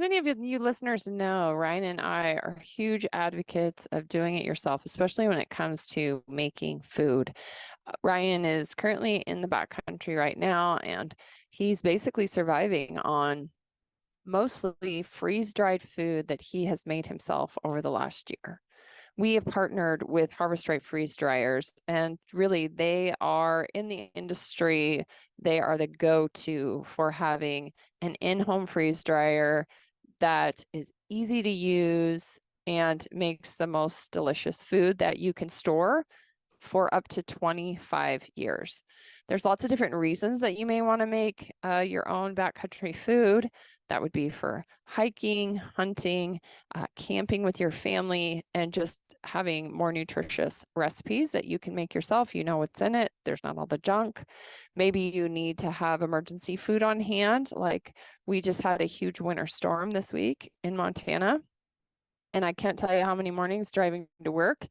many of you listeners know, Ryan and I are huge advocates of doing it yourself, especially when it comes to making food. Ryan is currently in the backcountry right now, and he's basically surviving on mostly freeze-dried food that he has made himself over the last year. We have partnered with Harvest Right freeze dryers, and really they are in the industry. They are the go-to for having an in-home freeze dryer that is easy to use and makes the most delicious food that you can store for up to 25 years. There's lots of different reasons that you may want to make your own backcountry food. That would be for hiking, hunting, camping with your family, and just having more nutritious recipes that you can make yourself. You know what's in it. There's not all the junk. Maybe you need to have emergency food on hand. Like we just had a huge winter storm this week in Montana. And I can't tell you how many mornings driving to work,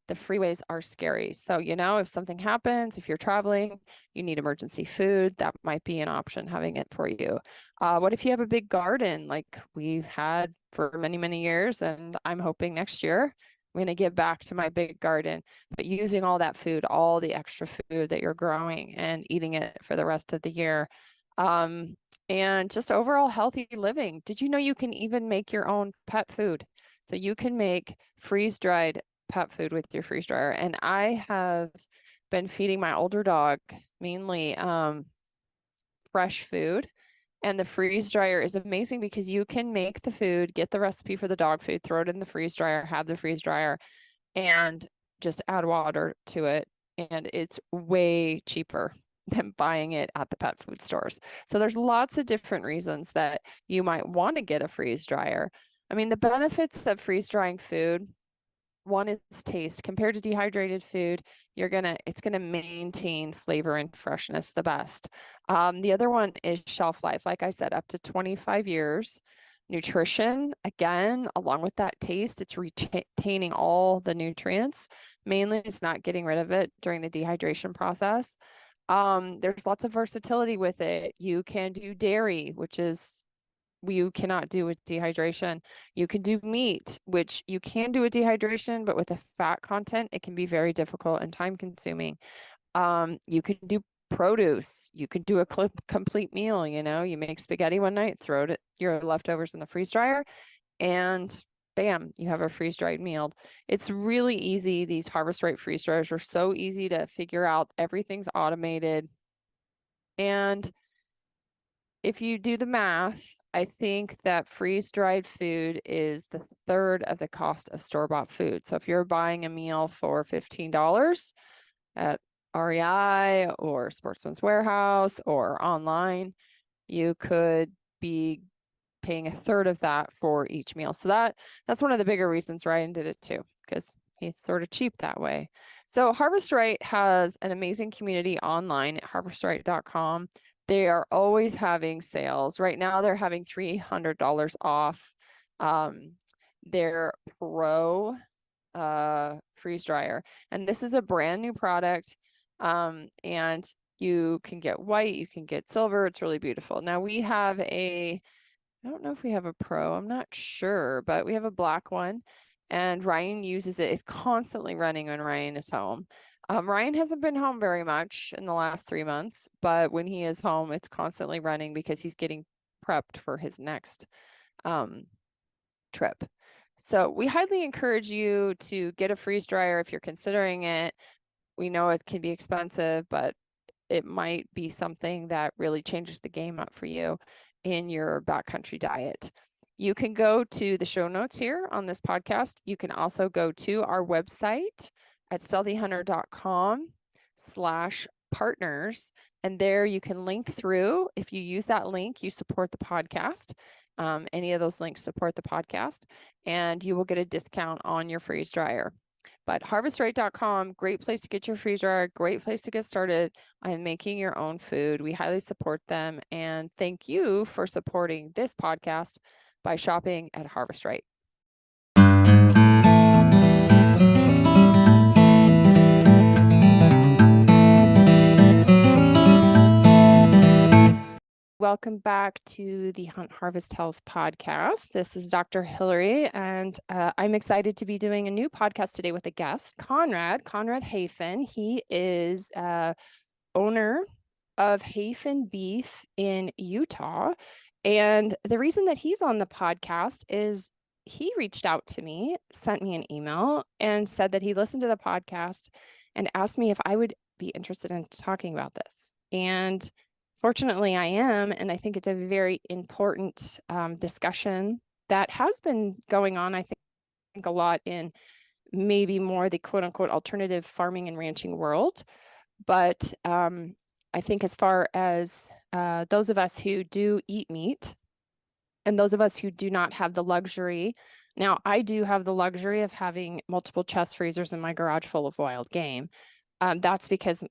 the freeways are scary. So, you know, if something happens, if you're traveling, you need emergency food, that might be an option, having it for you. What if you have a big garden like we've had for many, many years, and I'm hoping next year I'm going to give back to my big garden, but using all that food, all the extra food that you're growing and eating it for the rest of the year. And just overall healthy living. Did you know you can even make your own pet food? So you can make freeze-dried pet food with your freeze dryer. And I have been feeding my older dog mainly fresh food. And the freeze dryer is amazing because you can make the food, get the recipe for the dog food, throw it in the freeze dryer, have the freeze dryer, and just add water to it. And it's way cheaper than buying it at the pet food stores. So there's lots of different reasons that you might want to get a freeze dryer. I mean, the benefits of freeze drying food, one is taste. Compared to dehydrated food, it's gonna maintain flavor and freshness the best. The other one is shelf life. Like I said, up to 25 years. Nutrition, again, along with that taste, it's retaining all the nutrients. Mainly, it's not getting rid of it during the dehydration process. There's lots of versatility with it. You can do dairy, which is you cannot do with dehydration. You can do meat, which you can do with dehydration, but with the fat content, it can be very difficult and time consuming. You can do produce. You could do a complete meal, you know, you make spaghetti one night, throw your leftovers in the freeze dryer, and bam, you have a freeze dried meal. It's really easy. These Harvest Right freeze dryers are so easy to figure out. Everything's automated. And if you do the math, I think that freeze-dried food is the third of the cost of store-bought food. So if you're buying a meal for $15 at REI or Sportsman's Warehouse or online, you could be paying a third of that for each meal. So that's one of the bigger reasons Ryan did it too, because he's sort of cheap that way. So Harvest Right has an amazing community online at harvestright.com. They are always having sales. Right now, they're having $300 off their Pro freeze dryer. And this is a brand new product. And you can get white, you can get silver. It's really beautiful. Now we have I don't know if we have a Pro, I'm not sure, but we have a black one. And Ryan uses it. It's constantly running when Ryan is home. Ryan hasn't been home very much in the last 3 months, but when he is home, it's constantly running because he's getting prepped for his next trip. So we highly encourage you to get a freeze dryer if you're considering it. We know it can be expensive, but it might be something that really changes the game up for you in your backcountry diet. You can go to the show notes here on this podcast. You can also go to our website at stealthyhunter.com/partners. And there you can link through. If you use that link, you support the podcast. Any of those links support the podcast, and you will get a discount on your freeze dryer. But harvestright.com, great place to get your freeze dryer, great place to get started on making your own food. We highly support them. And thank you for supporting this podcast by shopping at Harvest Right. Welcome back to the Hunt Harvest Health podcast. This is Dr. Hillary, and I'm excited to be doing a new podcast today with a guest, Konrad Hafen. He is owner of Hafen Beef in Utah. And the reason that he's on the podcast is he reached out to me, sent me an email, and said that he listened to the podcast and asked me if I would be interested in talking about this. And fortunately, I am, and I think it's a very important discussion that has been going on, I think, a lot in maybe more the quote unquote alternative farming and ranching world. But I think as far as those of us who do eat meat and those of us who do not have the luxury, now I do have the luxury of having multiple chest freezers in my garage full of wild game. That's because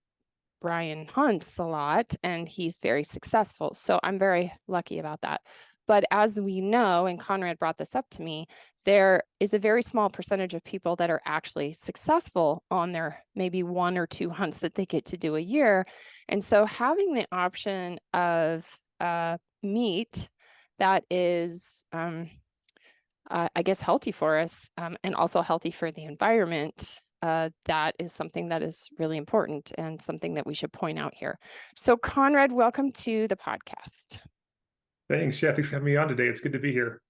Brian hunts a lot and he's very successful. So I'm very lucky about that. But as we know, and Konrad brought this up to me, there is a very small percentage of people that are actually successful on their maybe 1 or 2 hunts that they get to do a year. And so having the option of meat that is, I guess, healthy for us and also healthy for the environment, that is something that is really important and something that we should point out here. So Konrad, welcome to the podcast. Thanks. Yeah, thanks for having me on today. It's good to be here.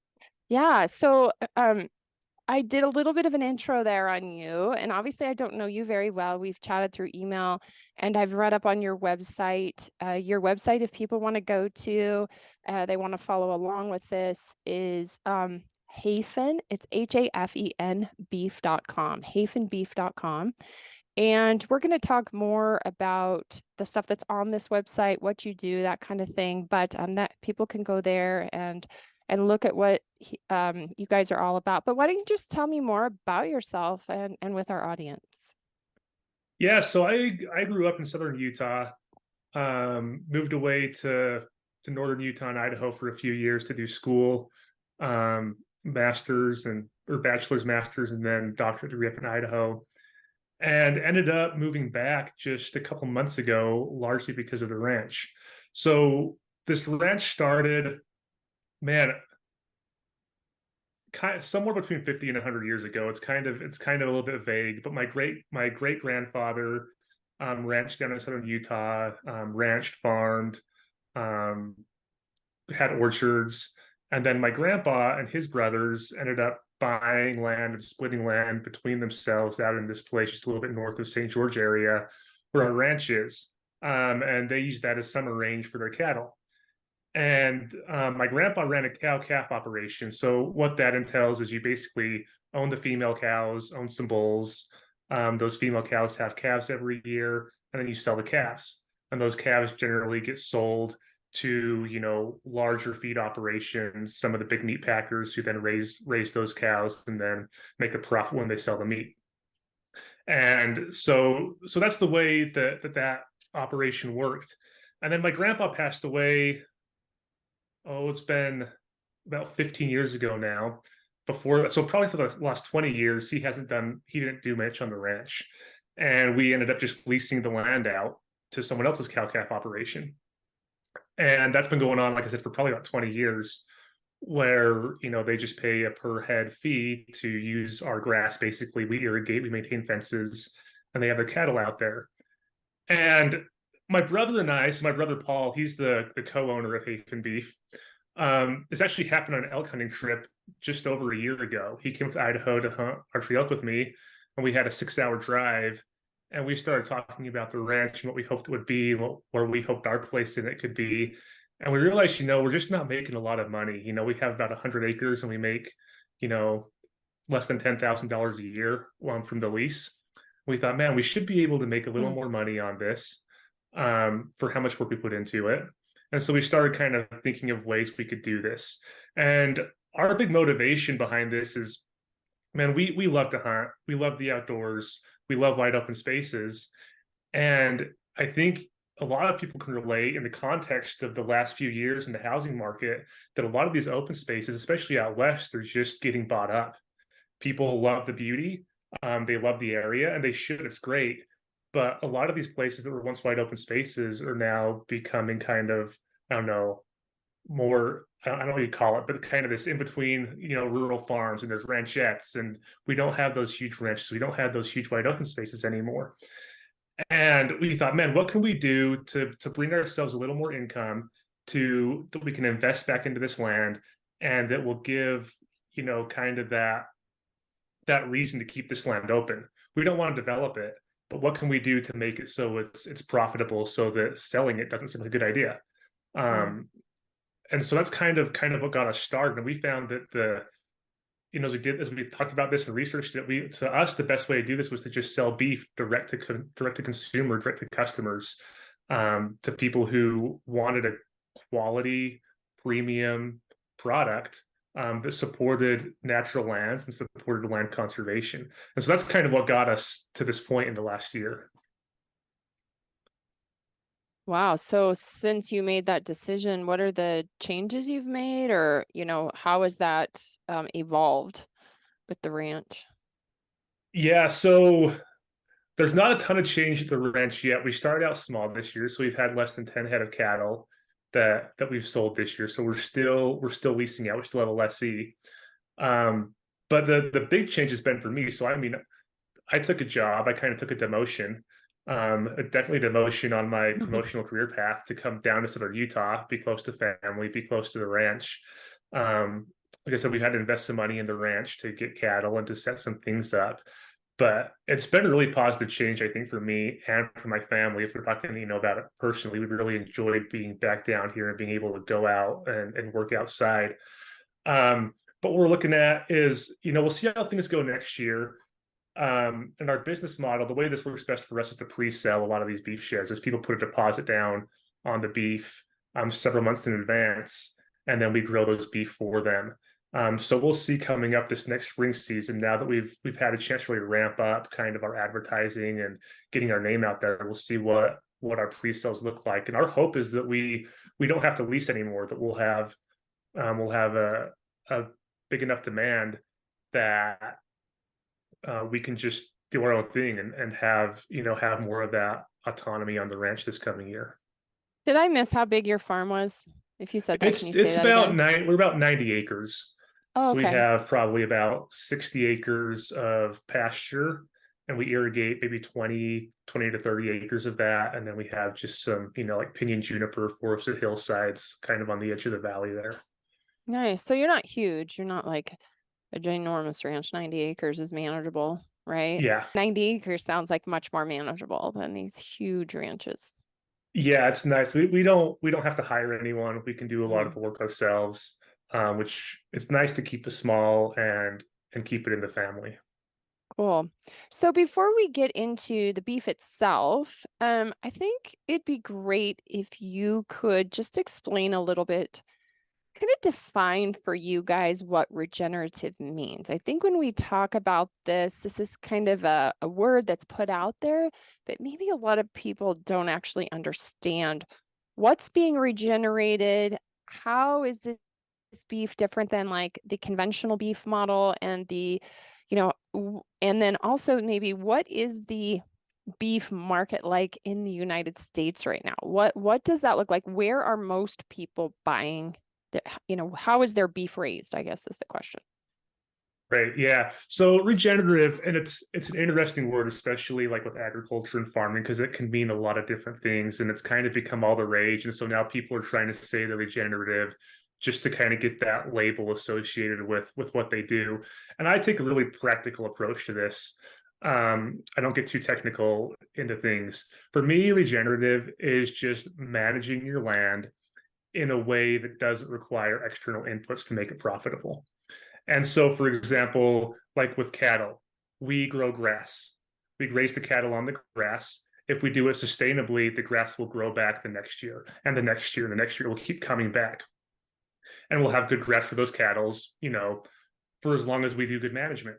Yeah, so I did a little bit of an intro there on you, and obviously I don't know you very well. We've chatted through email, and I've read up on your website. Your website, if people want to go to, they want to follow along with this, is Hafen. It's Hafen beef.com, hafenbeef.com. And we're going to talk more about the stuff that's on this website, what you do, that kind of thing. But that people can go there and look at what you guys are all about. But why don't you just tell me more about yourself and with our audience? Yeah, so I grew up in southern Utah, moved away to northern Utah and Idaho for a few years to do school, master's or bachelor's, master's, and then doctorate degree up in Idaho. And ended up moving back just a couple months ago, largely because of the ranch. So this ranch started, man, kind of somewhere between 50 and 100 years ago. It's kind of a little bit vague, but my great grandfather ranched down in southern Utah, ranched, farmed, had orchards, and then my grandpa and his brothers ended up buying land and splitting land between themselves out in this place just a little bit north of St. George area where our ranch is. And they used that as summer range for their cattle. And my grandpa ran a cow-calf operation. So what that entails is you basically own the female cows, own some bulls. Those female cows have calves every year, and then you sell the calves. And those calves generally get sold to, larger feed operations, some of the big meat packers who then raise those cows and then make a profit when they sell the meat. And so that's the way that operation worked. And then my grandpa passed away, it's been about 15 years ago now. So probably for the last 20 years, he didn't do much on the ranch. And we ended up just leasing the land out to someone else's cow-calf operation. And that's been going on, like I said, for probably about 20 years, where, they just pay a per head fee to use our grass. Basically, we irrigate, we maintain fences, and they have their cattle out there. And my brother and I, so my brother Paul, he's the co-owner of Hafen Beef. This actually happened on an elk hunting trip just over a year ago. He came to Idaho to hunt archery elk with me, and we had a 6-hour drive. And we started talking about the ranch and what we hoped it would be, where we hoped our place in it could be. And we realized, we're just not making a lot of money. We have about 100 acres and we make, less than $10,000 a year from the lease. We thought, man, we should be able to make a little more money on this for how much work we put into it. And so we started kind of thinking of ways we could do this. And our big motivation behind this is, man, we love to hunt. We love the outdoors. We love wide open spaces. And I think a lot of people can relate in the context of the last few years in the housing market that a lot of these open spaces, especially out west, are just getting bought up. People love the beauty. They love the area, and they should. It's great. But a lot of these places that were once wide open spaces are now becoming kind of, I don't know, more, I don't know what you call it, but kind of this in between, rural farms, and there's ranchettes, and we don't have those huge ranches. We don't have those huge wide open spaces anymore. And we thought, man, what can we do to bring ourselves a little more income that we can invest back into this land, and that will give, kind of that reason to keep this land open. We don't want to develop it, but what can we do to make it so it's profitable, so that selling it doesn't seem like a good idea? Mm. And so that's kind of what got us started. And we found that as we talked about this and researched it, to us the best way to do this was to just sell beef direct to consumer, direct to customers, to people who wanted a quality premium product, that supported natural lands and supported land conservation. And so that's kind of what got us to this point in the last year. Wow. So since you made that decision, what are the changes you've made, or, how has that evolved with the ranch? Yeah, so there's not a ton of change at the ranch yet. We started out small this year, so we've had less than 10 head of cattle that we've sold this year. So we're still leasing out. We still have a lessee. But the big change has been for me. So I mean, I took a job. I kind of took a demotion, definitely a demotion on my promotional career path, to come down to Southern Utah, be close to family, be close to the ranch. Like I said, we had to invest some money in the ranch to get cattle and to set some things up. But it's been a really positive change, I think, for me and for my family. If we're talking, about it personally, we've really enjoyed being back down here and being able to go out and work outside. But what we're looking at is, we'll see how things go next year. And our business model, the way this works best for us is to pre-sell a lot of these beef shares. As people put a deposit down on the beef several months in advance, and then we grow those beef for them. So we'll see coming up this next spring season, now that we've had a chance to really ramp up kind of our advertising and getting our name out there. We'll see what our pre-sales look like, and our hope is that we don't have to lease anymore. That we'll have a big enough demand that we can just do our own thing and have more of that autonomy on the ranch this coming year. Did I miss how big your farm was? If you said that, can you say It's that about again? we're about 90 acres. Oh, So we okay. have probably about 60 acres of pasture, and we irrigate maybe 20 to 30 acres of that. And then we have just some, like pinyon juniper forested hillsides kind of on the edge of the valley there. Nice. So you're not huge. You're not like a ginormous ranch. 90 acres is manageable, right? Yeah. 90 acres sounds like much more manageable than these huge ranches. Yeah, it's nice. We don't have to hire anyone. We can do a lot of Mm. the work ourselves, which it's nice to keep it small and keep it in the family. Cool. So before we get into the beef itself, I think it'd be great if you could just explain a little bit, kind of define for you guys what regenerative means. I think when we talk about this is kind of a word that's put out there, but maybe a lot of people don't actually understand what's being regenerated. How is this beef different than like the conventional beef model, and and then also maybe what is the beef market like in the United States right now? What does that look like? Where are most people buying how is their beef raised, I guess is the question. Right. Yeah. So regenerative, and it's an interesting word, especially like with agriculture and farming, because it can mean a lot of different things, and it's kind of become all the rage. And so now people are trying to say they're regenerative just to kind of get that label associated with what they do. And I take a really practical approach to this. I don't get too technical into things. For me, regenerative is just managing your land in a way that doesn't require external inputs to make it profitable. And so, for example, like with cattle, we grow grass. We graze the cattle on the grass. If we do it sustainably, the grass will grow back the next year, and the next year, and the next year. It will keep coming back. And we'll have good grass for those cattle, for as long as we do good management.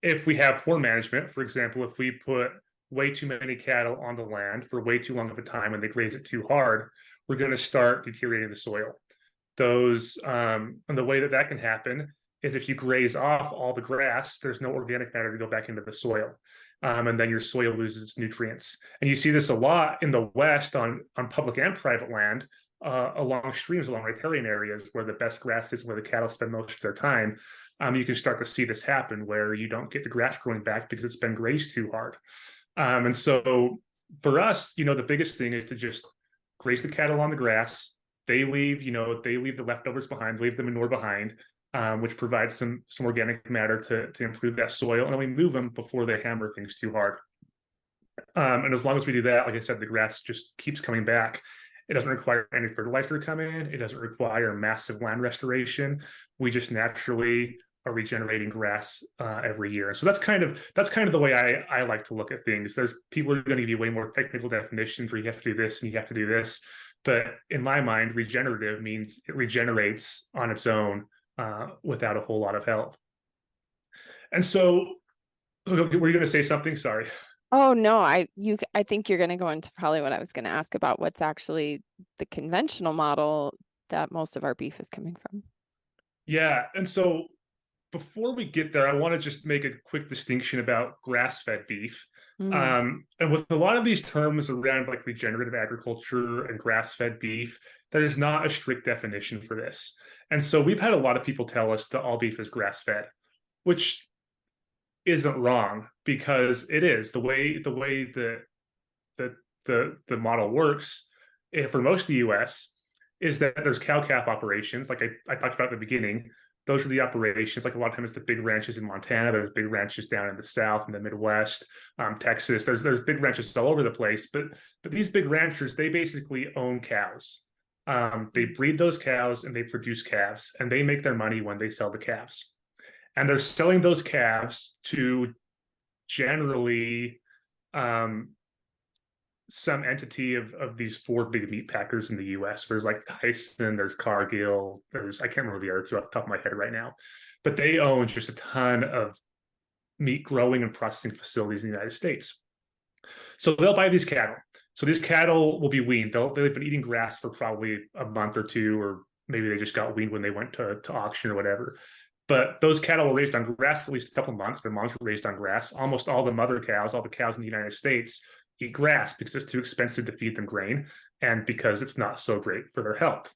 If we have poor management, for example, if we put way too many cattle on the land for way too long of a time and they graze it too hard, we're going to start deteriorating the soil. And the way that can happen is if you graze off all the grass, there's no organic matter to go back into the soil. And then your soil loses its nutrients. And you see this a lot in the West on public and private land. along streams, along riparian areas where the best grass is, where the cattle spend most of their time, you can start to see this happen where you don't get the grass growing back because it's been grazed too hard. And so for us, the biggest thing is to just graze the cattle on the grass. They leave the leftovers behind, leave the manure behind, which provides some organic matter to improve that soil, and then we move them before they hammer things too hard. And as long as we do that, like I said, the grass just keeps coming back. It doesn't require any fertilizer to come in. It doesn't require massive land restoration. We just naturally are regenerating grass every year. So that's kind of the way I like to look at things. There's people are going to give you way more technical definitions where you have to do this and you have to do this. But in my mind, regenerative means it regenerates on its own without a whole lot of help. And so, were you going to say something? Sorry. Oh no, I think you're going to go into probably what I was going to ask about what's actually the conventional model that most of our beef is coming from. Yeah, and so before we get there, I want to just make a quick distinction about grass-fed beef. And with a lot of these terms around like regenerative agriculture and grass-fed beef, there's not a strict definition for this. And so we've had a lot of people tell us that all beef is grass-fed, which isn't wrong, because it is the way the model works for most of the US is that there's cow-calf operations, like I talked about at the beginning. Those are the operations. Like a lot of times the big ranches in Montana, there's big ranches down in the South and the Midwest, Texas. There's big ranches all over the place, but these big ranchers, they basically own cows. They breed those cows and they produce calves, and they make their money when they sell the calves. And they're selling those calves to generally some entity of these four big meat packers in the US. There's like Tyson, there's Cargill, I can't remember the other two off the top of my head right now, but they own just a ton of meat growing and processing facilities in the United States. So they'll buy these cattle. So these cattle will be weaned. They've been eating grass for probably a month or two, or maybe they just got weaned when they went to auction or whatever. But those cattle were raised on grass for at least a couple of months. Their moms were raised on grass. Almost all the mother cows, all the cows in the United States, eat grass because it's too expensive to feed them grain, and because it's not so great for their health.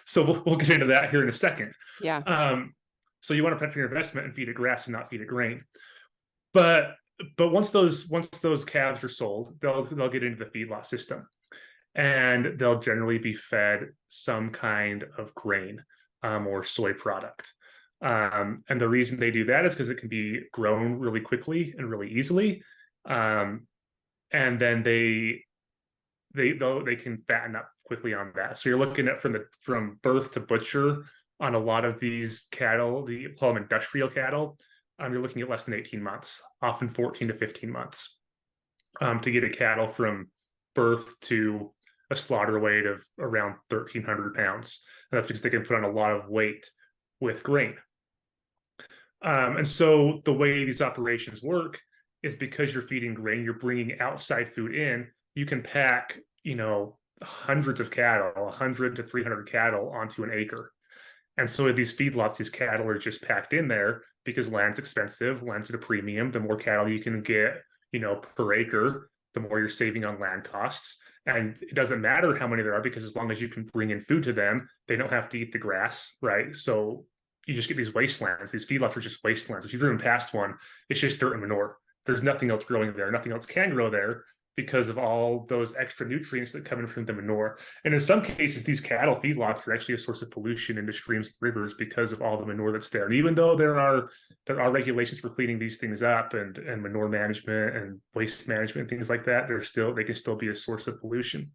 So we'll get into that here in a second. Yeah. So you want to protect your investment and feed it grass and not feed it grain. But once those calves are sold, they'll get into the feedlot system, and they'll generally be fed some kind of grain or soy product. And the reason they do that is because it can be grown really quickly and really easily. And then they can fatten up quickly on that. So you're looking at from birth to butcher on a lot of these cattle, they call them industrial cattle. You're looking at less than 18 months, often 14 to 15 months, to get a cattle from birth to a slaughter weight of around 1,300 pounds. And that's because they can put on a lot of weight with grain. And so the way these operations work is because you're feeding grain, you're bringing outside food in, you can pack, hundreds of cattle, 100 to 300 cattle onto an acre. And so at these feedlots, these cattle are just packed in there because land's expensive, land's at a premium. The more cattle you can get, per acre, the more you're saving on land costs. And it doesn't matter how many there are, because as long as you can bring in food to them, they don't have to eat the grass, right? So you just get these wastelands. These feedlots are just wastelands. If you've driven past one, it's just dirt and manure. There's nothing else growing there. Nothing else can grow there because of all those extra nutrients that come in from the manure. And in some cases, these cattle feedlots are actually a source of pollution into streams and rivers because of all the manure that's there. And even though there are regulations for cleaning these things up and manure management and waste management and things like that, they can still be a source of pollution.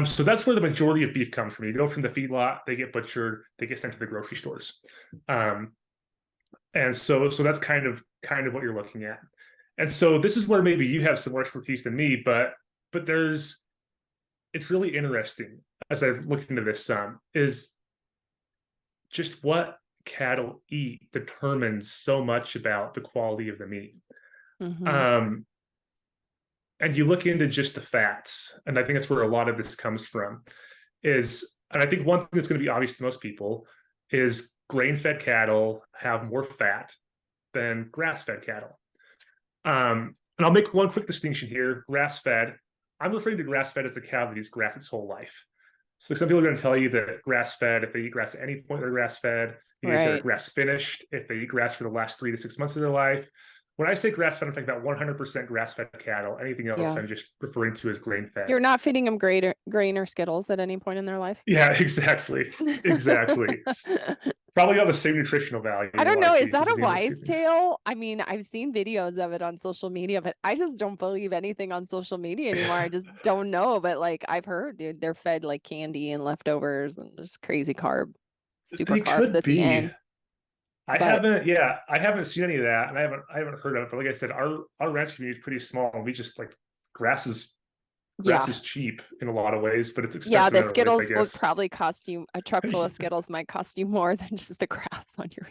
So that's where the majority of beef comes from. You go from the feedlot, they get butchered, they get sent to the grocery stores. And so that's kind of what you're looking at. And so this is where maybe you have some more expertise than me, but it's really interesting as I've looked into this some, is just what cattle eat determines so much about the quality of the meat. And you look into just the fats, and I think that's where a lot of this comes from, and I think one thing that's going to be obvious to most people is grain-fed cattle have more fat than grass-fed cattle. And I'll make one quick distinction here. Grass-fed, I'm referring to grass fed as the cow that eats grass its whole life. So some people are going to tell you that grass fed, if they eat grass at any point, they're grass fed. It is they're Right. grass finished if they eat grass for the last 3 to 6 months of their life. When I say grass fed, I'm talking about 100% grass fed cattle. Anything else, Yeah. I'm just referring to as grain fed. You're not feeding them grain or Skittles at any point in their life. Yeah, exactly. Exactly. Probably have the same nutritional value I in a don't lot know. of Is that cases a between those two wise things. tale? I mean, I've seen videos of it on social media, but I just don't believe anything on social media anymore. I just don't know. But like I've heard, dude, they're fed like candy and leftovers and just crazy super They carbs could at the be. end. But I haven't seen any of that, and I haven't heard of it. But like I said, our ranch community is pretty small, and we just like grass is grass yeah, is cheap in a lot of ways, but it's yeah, expensive the in other ways, I Skittles would guess. probably cost you a truck full of Skittles might cost you more than just the grass on your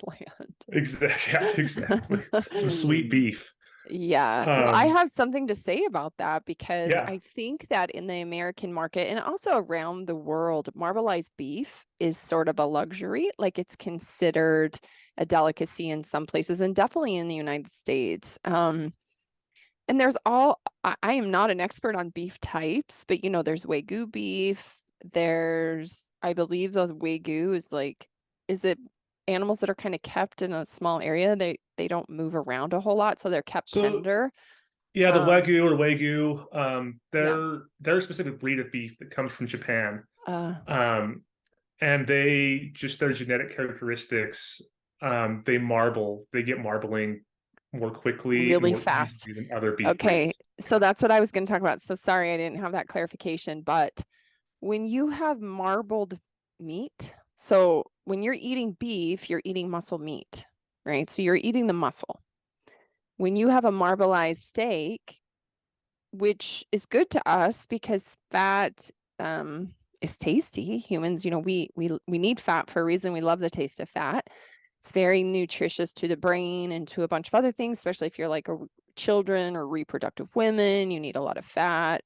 Exactly. Yeah, exactly. Some sweet land. beef. Yeah. Well, I Um, have something to say about that because yeah. I think that in the American market and also around the world, marbleized beef is sort of a luxury. Like it's considered a delicacy in some places and definitely in the United States. And there's I am not an expert on beef types, but there's Wagyu beef. There's, I believe those Wagyu is like, is it animals that are kind of kept in a small area? They don't move around a whole lot, so they're kept So tender. yeah, the Um, Wagyu, yeah. they're a specific breed of beef that comes from Japan. Uh, Um, and they just their genetic characteristics, they get marbling more quickly and really more fast. easily than other beef Okay, breeds. so that's what I was going to talk about. So sorry I didn't have that clarification, but when you have marbled meat, so when you're eating beef, you're eating muscle meat, right? So you're eating the muscle. When you have a marbleized steak, which is good to us because fat is tasty. Humans, we need fat for a reason. We love the taste of fat. It's very nutritious to the brain and to a bunch of other things, especially if you're like children or reproductive women. You need a lot of fat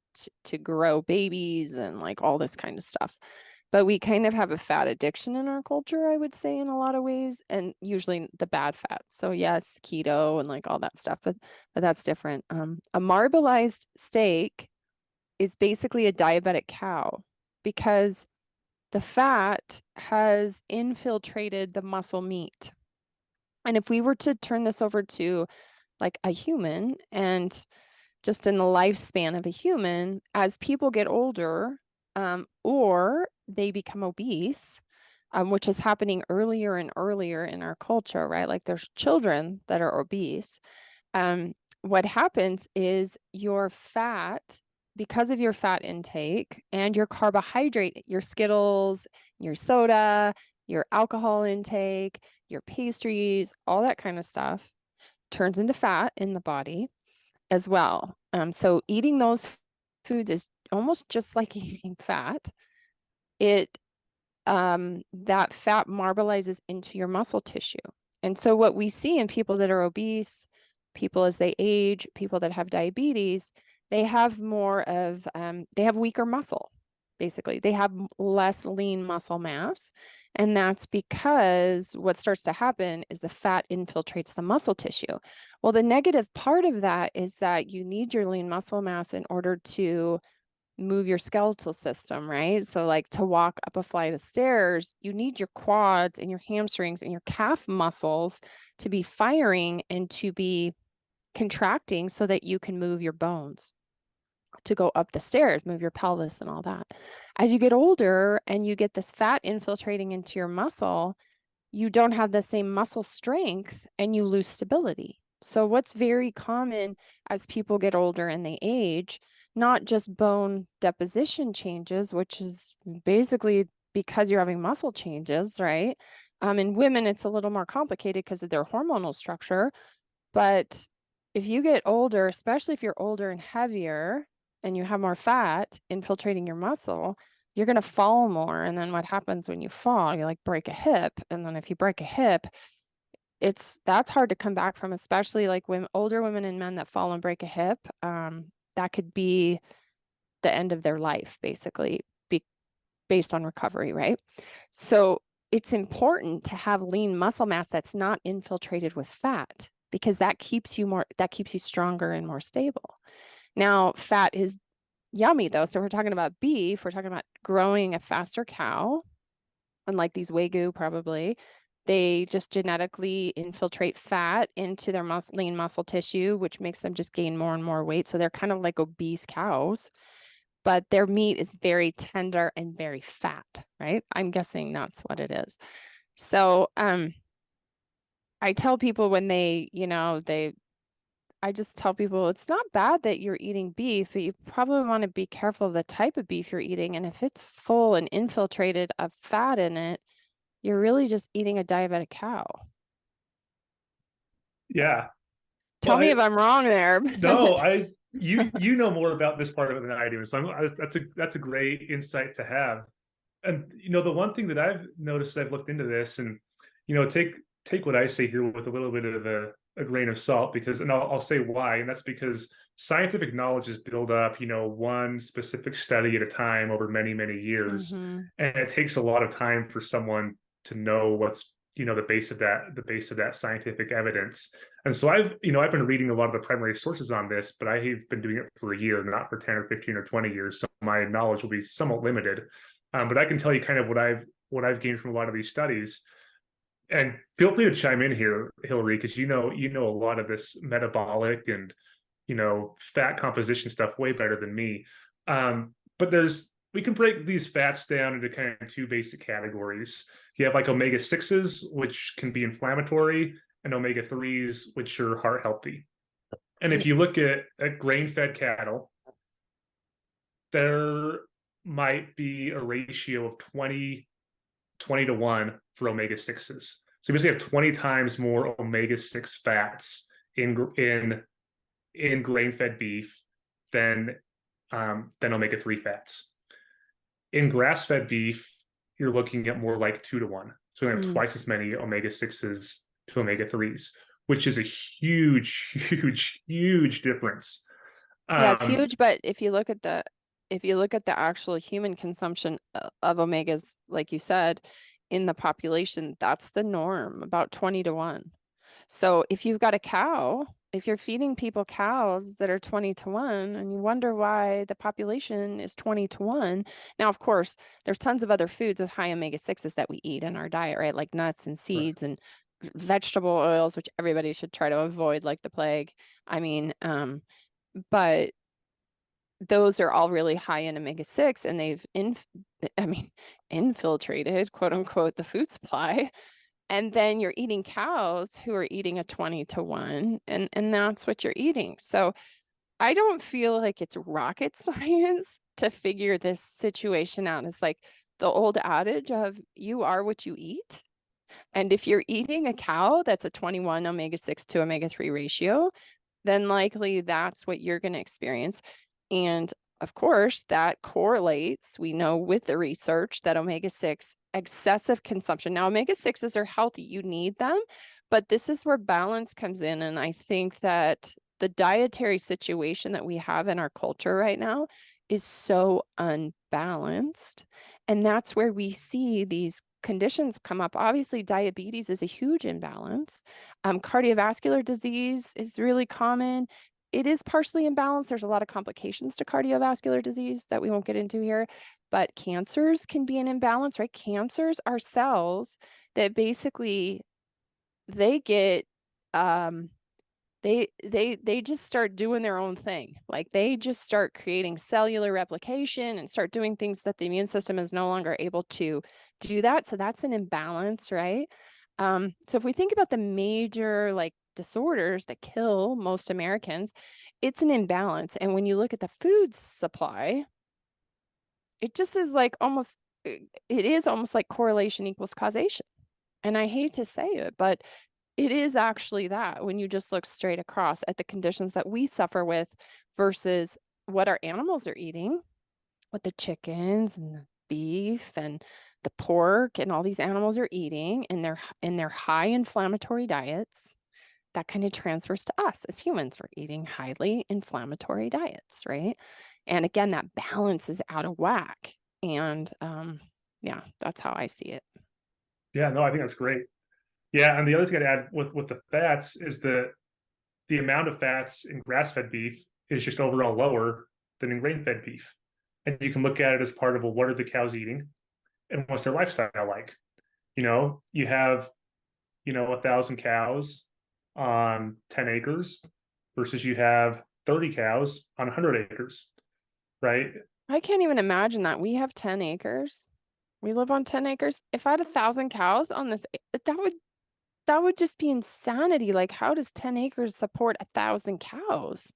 to grow babies and like all this kind of stuff. But we kind of have a fat addiction in our culture, I would say, in a lot of ways, and usually the bad fat. So yes, keto and like all that stuff, but that's different. A marbleized steak is basically a diabetic cow because the fat has infiltrated the muscle meat. And if we were to turn this over to like a human and just in the lifespan of a human, as people get older or they become obese, which is happening earlier and earlier in our culture, right? Like there's children that are obese. What happens is your fat, because of your fat intake and your carbohydrate, your Skittles, your soda, your alcohol intake, your pastries, all that kind of stuff turns into fat in the body as well. So eating those foods is almost just like eating fat. It that fat marbleizes into your muscle tissue. And so what we see in people that are obese, people as they age, people that have diabetes, they have they have weaker muscle, basically. They have less lean muscle mass. And that's because what starts to happen is the fat infiltrates the muscle tissue. Well, the negative part of that is that you need your lean muscle mass in order to move your skeletal system, right? So like to walk up a flight of stairs, you need your quads and your hamstrings and your calf muscles to be firing and to be contracting so that you can move your bones to go up the stairs, move your pelvis and all that. As you get older and you get this fat infiltrating into your muscle, you don't have the same muscle strength and you lose stability. So what's very common as people get older and they age, not just bone deposition changes, which is basically because you're having muscle changes, right? In women, it's a little more complicated because of their hormonal structure. But if you get older, especially if you're older and heavier and you have more fat infiltrating your muscle, you're going to fall more. And then what happens when you fall? You like break a hip. And then if you break a hip, that's hard to come back from, especially like when older women and men that fall and break a hip. That could be the end of their life, basically, based on recovery, right? So it's important to have lean muscle mass that's not infiltrated with fat because that keeps you stronger and more stable. Now, fat is yummy though. So if we're talking about beef, we're talking about growing a faster cow, unlike these Wagyu probably. They just genetically infiltrate fat into their lean muscle tissue, which makes them just gain more and more weight. So they're kind of like obese cows, but their meat is very tender and very fat, right? I'm guessing that's what it is. So I tell people when I just tell people it's not bad that you're eating beef, but you probably want to be careful of the type of beef you're eating. And if it's full and infiltrated of fat in it, you're really just eating a diabetic cow. Yeah. Well, Tell me if I'm wrong there. no, you know more about this part of it than I do. So that's a great insight to have. And the one thing that I've noticed, I've looked into this, and take what I say here with a little bit of a grain of salt, because, and I'll say why, and that's because scientific knowledge is built up, one specific study at a time over many, many years. Mm-hmm. And it takes a lot of time for someone to know what's, the base of that scientific evidence. And so I've been reading a lot of the primary sources on this, but I have been doing it for a year, not for 10 or 15 or 20 years. So my knowledge will be somewhat limited. But I can tell you kind of what I've gained from a lot of these studies. And feel free to chime in here, Hillary, because you know a lot of this metabolic and fat composition stuff way better than me. But we can break these fats down into kind of two basic categories. You have like omega-6s, which can be inflammatory, and omega-3s, which are heart healthy. And if you look at grain-fed cattle, there might be a ratio of 20 to 1 for omega-6s. So you basically have 20 times more omega-6 fats in grain-fed beef than omega-3 fats. In grass-fed beef, you're looking at more like 2 to 1. So you have twice as many omega-6s to omega-3s, which is a huge, huge, huge difference. Yeah, it's huge, but if you look at the actual human consumption of omegas, like you said, in the population, that's the norm, about 20 to 1. So if you've got a cow, if you're feeding people cows that are 20 to 1, and you wonder why the population is 20 to 1. Now, of course, there's tons of other foods with high omega-6s that we eat in our diet, right? Like nuts and seeds and vegetable oils, which everybody should try to avoid like the plague. I mean, but those are all really high in omega-6, and they've infiltrated, quote unquote, the food supply. And then you're eating cows who are eating a 20 to 1, and that's what you're eating. So I don't feel like it's rocket science to figure this situation out. It's like the old adage of you are what you eat. And if you're eating a cow that's a 21 omega-6 to omega-3 ratio, then likely that's what you're going to experience. And of course, that correlates, we know with the research, that omega-6 excessive consumption. Now, omega-6s are healthy, you need them, but this is where balance comes in. And I think that the dietary situation that we have in our culture right now is so unbalanced. And that's where we see these conditions come up. Obviously, diabetes is a huge imbalance. Cardiovascular disease is really common. It is partially imbalanced. There's a lot of complications to cardiovascular disease that we won't get into here, but cancers can be an imbalance, right? Cancers are cells that basically they get they just start doing their own thing. Like they just start creating cellular replication and start doing things that the immune system is no longer able to do that. So that's an imbalance, right? So if we think about the major like disorders that kill most Americans, it's an imbalance. And when you look at the food supply, it just is like it is almost like correlation equals causation. And I hate to say it, but it is actually that when you just look straight across at the conditions that we suffer with versus what our animals are eating, what the chickens and the beef and the pork and all these animals are eating in their high inflammatory diets, that kind of transfers to us as humans. We're eating highly inflammatory diets, right? And again, that balance is out of whack. And yeah, that's how I see it. Yeah, no, I think that's great. Yeah, and the other thing I'd add with the fats is the amount of fats in grass-fed beef is just overall lower than in grain-fed beef. And you can look at it as part of, well, what are the cows eating and what's their lifestyle like? You have 1,000 cows on 10 acres versus you have 30 cows on 100 acres, right? I can't even imagine that. We have 10 acres. We live on 10 acres. If I had 1,000 cows on this, that would just be insanity. Like, how does 10 acres support 1,000 cows?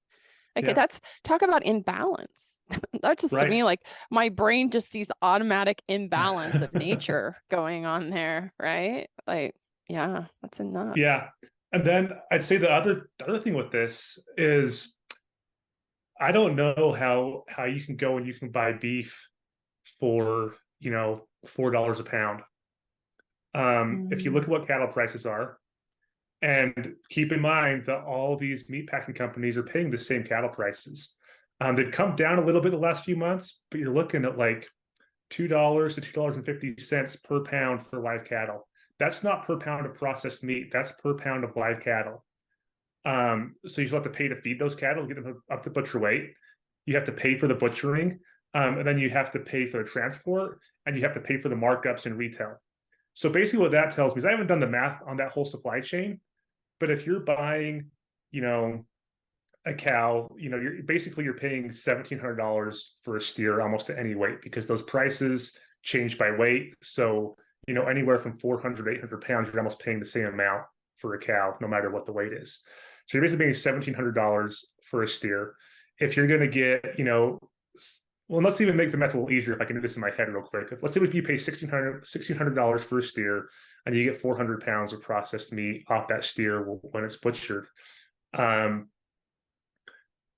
Like, Yeah, that's talk about imbalance. That just to right. me, like, my brain just sees automatic imbalance of nature going on there, right? Like, yeah, that's a nuts. Yeah. And then I'd say the other thing with this is I don't know how you can go and you can buy beef for, $4 a pound. If you look Mm. at what cattle prices are, and keep in mind that all these meat packing companies are paying the same cattle prices. They've come down a little bit the last few months, but you're looking at like $2 to $2.50 per pound for live cattle. That's not per pound of processed meat. That's per pound of live cattle. So you still have to pay to feed those cattle, get them up to butcher weight. You have to pay for the butchering, and then you have to pay for the transport, and you have to pay for the markups in retail. So basically, what that tells me is I haven't done the math on that whole supply chain, but if you're buying, you know, a cow, you're paying $1,700 for a steer almost to any weight because those prices change by weight. So, anywhere from 400 to 800 pounds, you're almost paying the same amount for a cow, no matter what the weight is. So you're basically paying $1,700 for a steer. If you're going to get, well, let's even make the math a little easier if I can do this in my head real quick. Let's say if you pay $1,600 for a steer and you get 400 pounds of processed meat off that steer when it's butchered. You're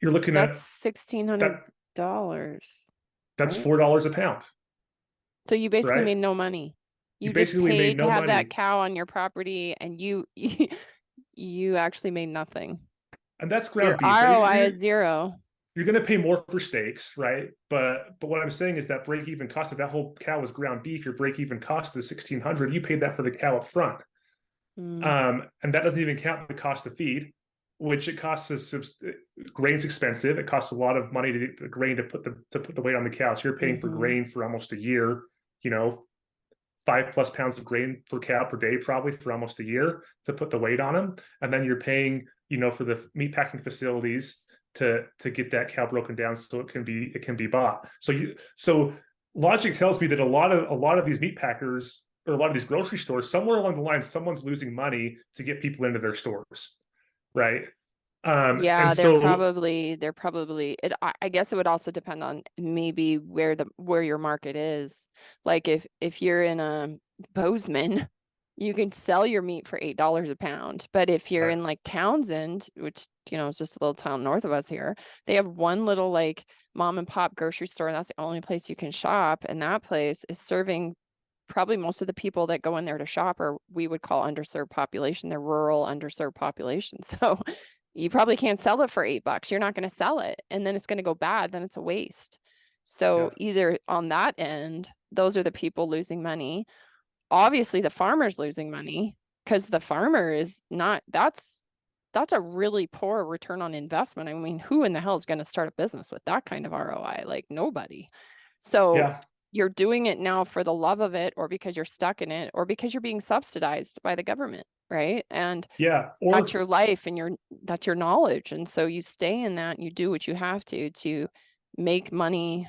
looking at That's $1,600, that. That's right? $4 a pound, So you basically right? made no money. You You just basically made paid to no have that money, cow on your property and you actually made nothing. and that's Your ground beef. Right? ROI is zero. You're going to pay more for steaks, right? But what I'm saying is that break even cost, if that whole cow was ground beef, your break even cost is 1,600. You paid that for the cow up front. Mm. And that doesn't even count the cost of feed, which it costs us. Grain's expensive. It costs a lot of money to get the grain to put the weight on the cow. So you're paying for Mm-hmm. grain for almost a year. 5+ pounds of grain per cow per day, probably for almost a year to put the weight on them. And then you're paying, for the meat packing facilities to get that cow broken down so it can be bought. So logic tells me that a lot of these meat packers or a lot of these grocery stores, somewhere along the line, someone's losing money to get people into their stores, right? And Yeah, so they're probably I guess it would also depend on maybe where your market is. Like if you're in a Bozeman, you can sell your meat for $8 a pound. But if you're right, in like Townsend, which is just a little town north of us here, they have one little like mom and pop grocery store, and that's the only place you can shop. And that place is serving probably most of the people that go in there to shop are we would call underserved population. They're rural underserved population. So you probably can't sell it for $8. You're not going to sell it. And then it's going to go bad. Then it's a waste. So yeah, either on that end, those are the people losing money. Obviously the farmer's losing money because the farmer is not, that's a really poor return on investment. I mean, who in the hell is going to start a business with that kind of ROI? Like nobody. So yeah, you're doing it now for the love of it, or because you're stuck in it, or because you're being subsidized by the government, right? And yeah. that's Or your life and that's your knowledge. And so you stay in that and you do what you have to make money,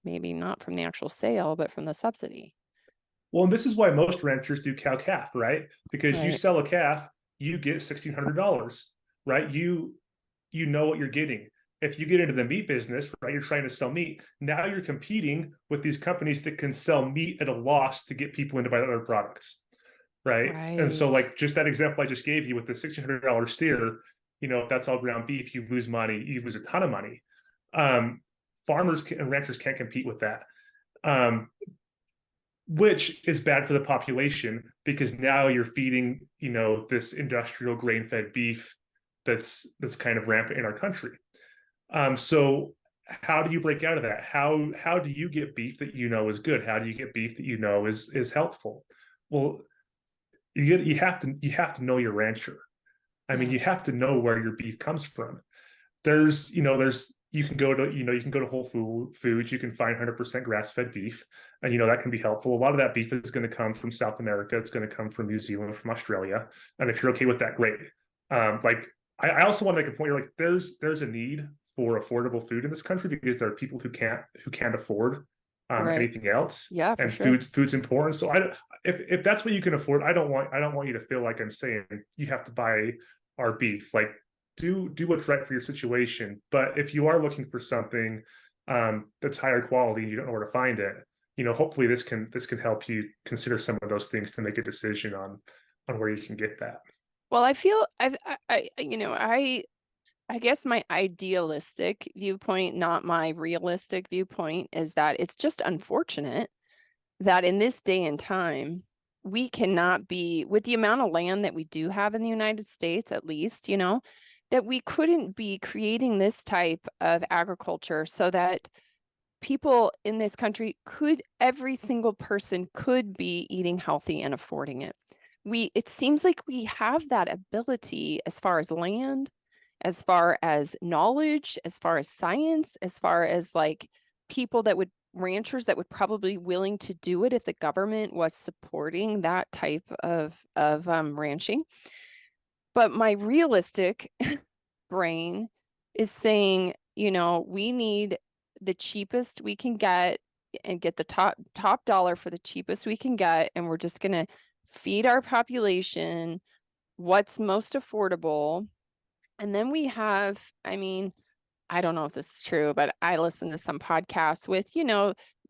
maybe not from the actual sale, but from the subsidy. Well, and this is why most ranchers do cow calf, right? Because you Right. sell a calf, you get $1,600, right? You know what you're getting. If you get into the meat business, right, you're trying to sell meat. Now you're competing with these companies that can sell meat at a loss to get people into buy other products, right? And so, Right. like just that example I just gave you with the $1,600 steer, if that's all ground beef, you lose money. You lose a ton of money. Um, Farmers and ranchers can't compete with that. Which is bad for the population because now you're feeding, this industrial grain-fed beef that's kind of rampant in our country. So how do you break out of that? How do you get beef that is good? How do you get beef that is healthful? Well, you have to know your rancher. I mean, Yeah. you have to know where your beef comes from. There's you can go to, you can go to Foods, you can find 100% grass-fed beef, and that can be helpful. A lot of that beef is going to come from South America. It's going to come from New Zealand, from Australia, and if you're okay with that, great. Like I also want to make a point. Like there's a need for affordable food in this country because there are people who can't afford Right. anything else. Yeah, for And sure. food's important. So if that's what you can afford, I don't want you to feel like I'm saying you have to buy our beef. Like do what's right for your situation. But if you are looking for something that's higher quality and you don't know where to find it, hopefully this can help you consider some of those things to make a decision on where you can get that. Well, I feel I guess my idealistic viewpoint, not my realistic viewpoint, is that it's just unfortunate that in this day and time, we cannot be, with the amount of land that we do have in the United States, at least, that we couldn't be creating this type of agriculture so that people in this country every single person could be eating healthy and affording it. It seems like we have that ability as far as land, as far as knowledge, as far as science, as far as like ranchers that would probably be willing to do it if the government was supporting that type of ranching. But my realistic brain is saying, we need the cheapest we can get and get the top dollar for the cheapest we can get, and we're just going to feed our population what's most affordable. And then we have, I don't know if this is true, but I listen to some podcasts with,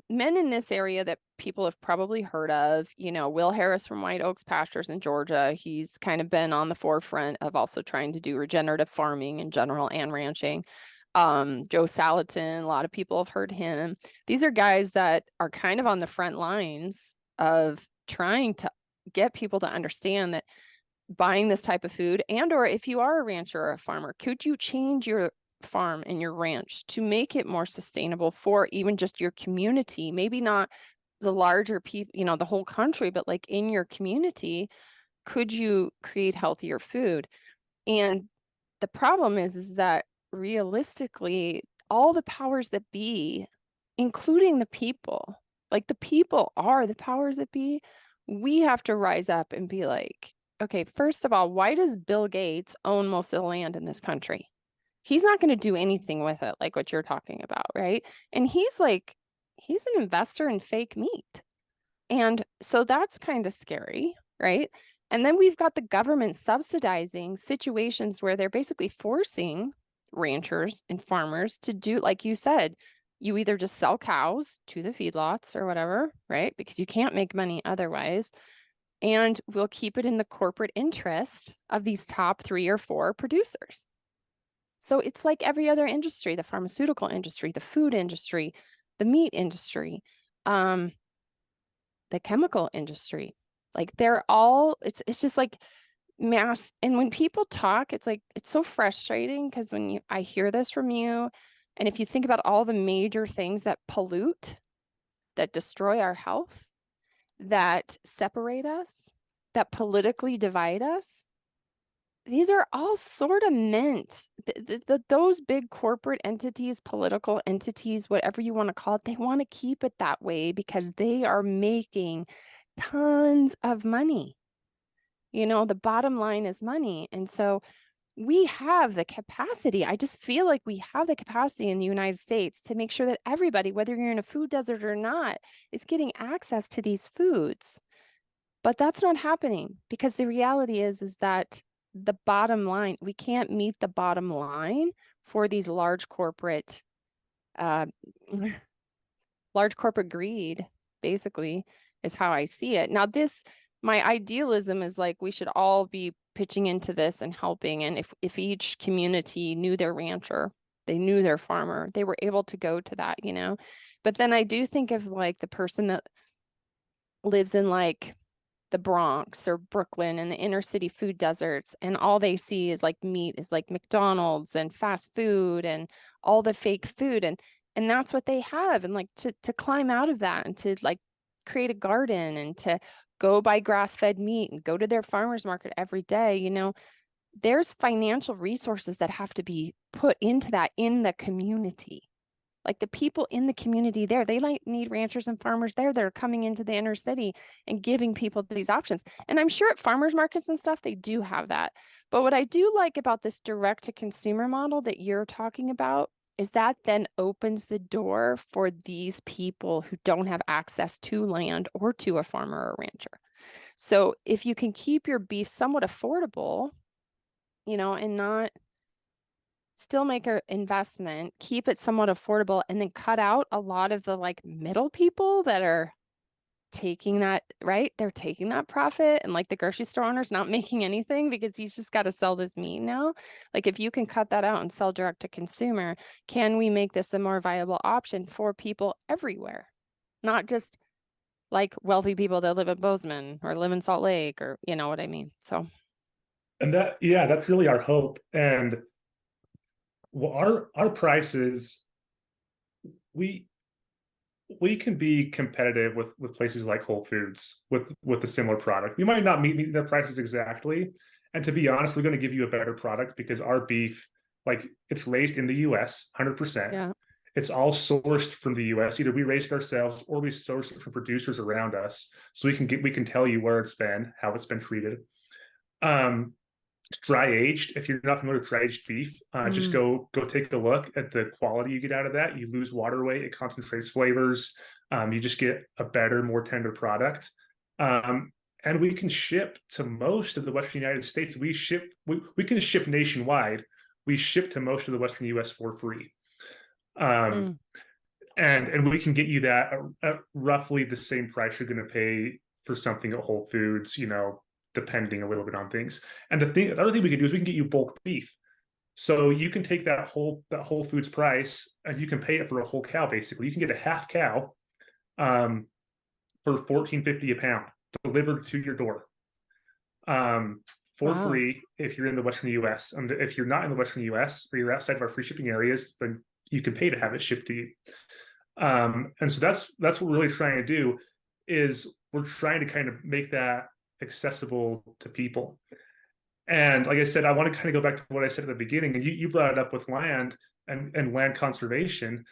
men in this area that people have probably heard of, Will Harris from White Oaks Pastures in Georgia. He's kind of been on the forefront of also trying to do regenerative farming in general and ranching. Joe Salatin, a lot of people have heard him. These are guys that are kind of on the front lines of trying to get people to understand that buying this type of food, and or if you are a rancher or a farmer, could you change your farm and your ranch to make it more sustainable for even just your community? Maybe not the larger people, the whole country, but like in your community, could you create healthier food? And the problem is that realistically, all the powers that be, including the people, like the people are the powers that be, we have to rise up and be like, okay, first of all, why does Bill Gates own most of the land in this country? He's not going to do anything with it, like what you're talking about, right? And he's an investor in fake meat. And so that's kind of scary, right? And then we've got the government subsidizing situations where they're basically forcing ranchers and farmers to do, like you said, you either just sell cows to the feedlots or whatever, right? Because you can't make money otherwise. And we'll keep it in the corporate interest of these top 3 or 4 producers. So it's like every other industry, the pharmaceutical industry, the food industry, the meat industry, the chemical industry. Like it's just like mass. And when people talk, it's like, it's so frustrating because I hear this from you, and if you think about all the major things that pollute, that destroy our health, that separate us, that politically divide us, these are all sort of meant, those big corporate entities, political entities, whatever you want to call it, they want to keep it that way because they are making tons of money. The bottom line is money. And so we have the capacity. I just feel like we have the capacity in the United States to make sure that everybody, whether you're in a food desert or not, is getting access to these foods. But that's not happening because the reality is that the bottom line, we can't meet the bottom line for these large corporate greed, basically, is how I see it. Now, my idealism is like we should all be pitching into this and helping. And if each community knew their rancher, they knew their farmer, they were able to go to that, But then I do think of like the person that lives in like the Bronx or Brooklyn and the inner city food deserts, and all they see is like meat, is like McDonald's and fast food and all the fake food, and that's what they have. And like to climb out of that and to like create a garden and to go buy grass-fed meat and go to their farmers market every day, there's financial resources that have to be put into that in the community. Like the people in the community there, they like need ranchers and farmers there that are coming into the inner city and giving people these options. And I'm sure at farmers markets and stuff, they do have that. But what I do like about this direct to consumer model that you're talking about is that then opens the door for these people who don't have access to land or to a farmer or rancher. So if you can keep your beef somewhat affordable, and not still make an investment, keep it somewhat affordable, and then cut out a lot of the like middle people that are taking that, right? They're taking that profit, and like the grocery store owner's not making anything because he's just got to sell this meat now. Like if you can cut that out and sell direct to consumer, can we make this a more viable option for people everywhere? Not just like wealthy people that live in Bozeman or live in Salt Lake, or you know what I mean? So, And that, yeah, that's really our hope. And well, our prices, we we can be competitive with places like Whole Foods with a similar product. We might not meet their prices exactly, and to be honest, we're going to give you a better product because our beef, like it's raised in the U.S. 100%. yeah. It's all sourced from the U.S. Either we raised it ourselves or we source it from producers around us, so we can tell you where it's been, how it's been treated. Um, Dry aged. If you're not familiar with dry aged beef, just go take a look at the quality you get out of that. You lose water weight, it concentrates flavors. You just get a better, more tender product. And we can ship to most of the Western United States. We can ship nationwide. We ship to most of the Western US for free. And we can get you that at roughly the same price you're going to pay for something at Whole Foods, depending a little bit on things. And the other thing we can do is we can get you bulk beef. So you can take that Whole Foods price and you can pay it for a whole cow. Basically, you can get a half cow for $14.50 a pound delivered to your door for free if you're in the Western U.S. And if you're not in the Western U.S. or you're outside of our free shipping areas, then you can pay to have it shipped to you. And so that's what we're really trying to do, is we're trying to kind of make that accessible to people. And like I said, I want to kind of go back to what I said at the beginning, and you brought it up with land and land conservation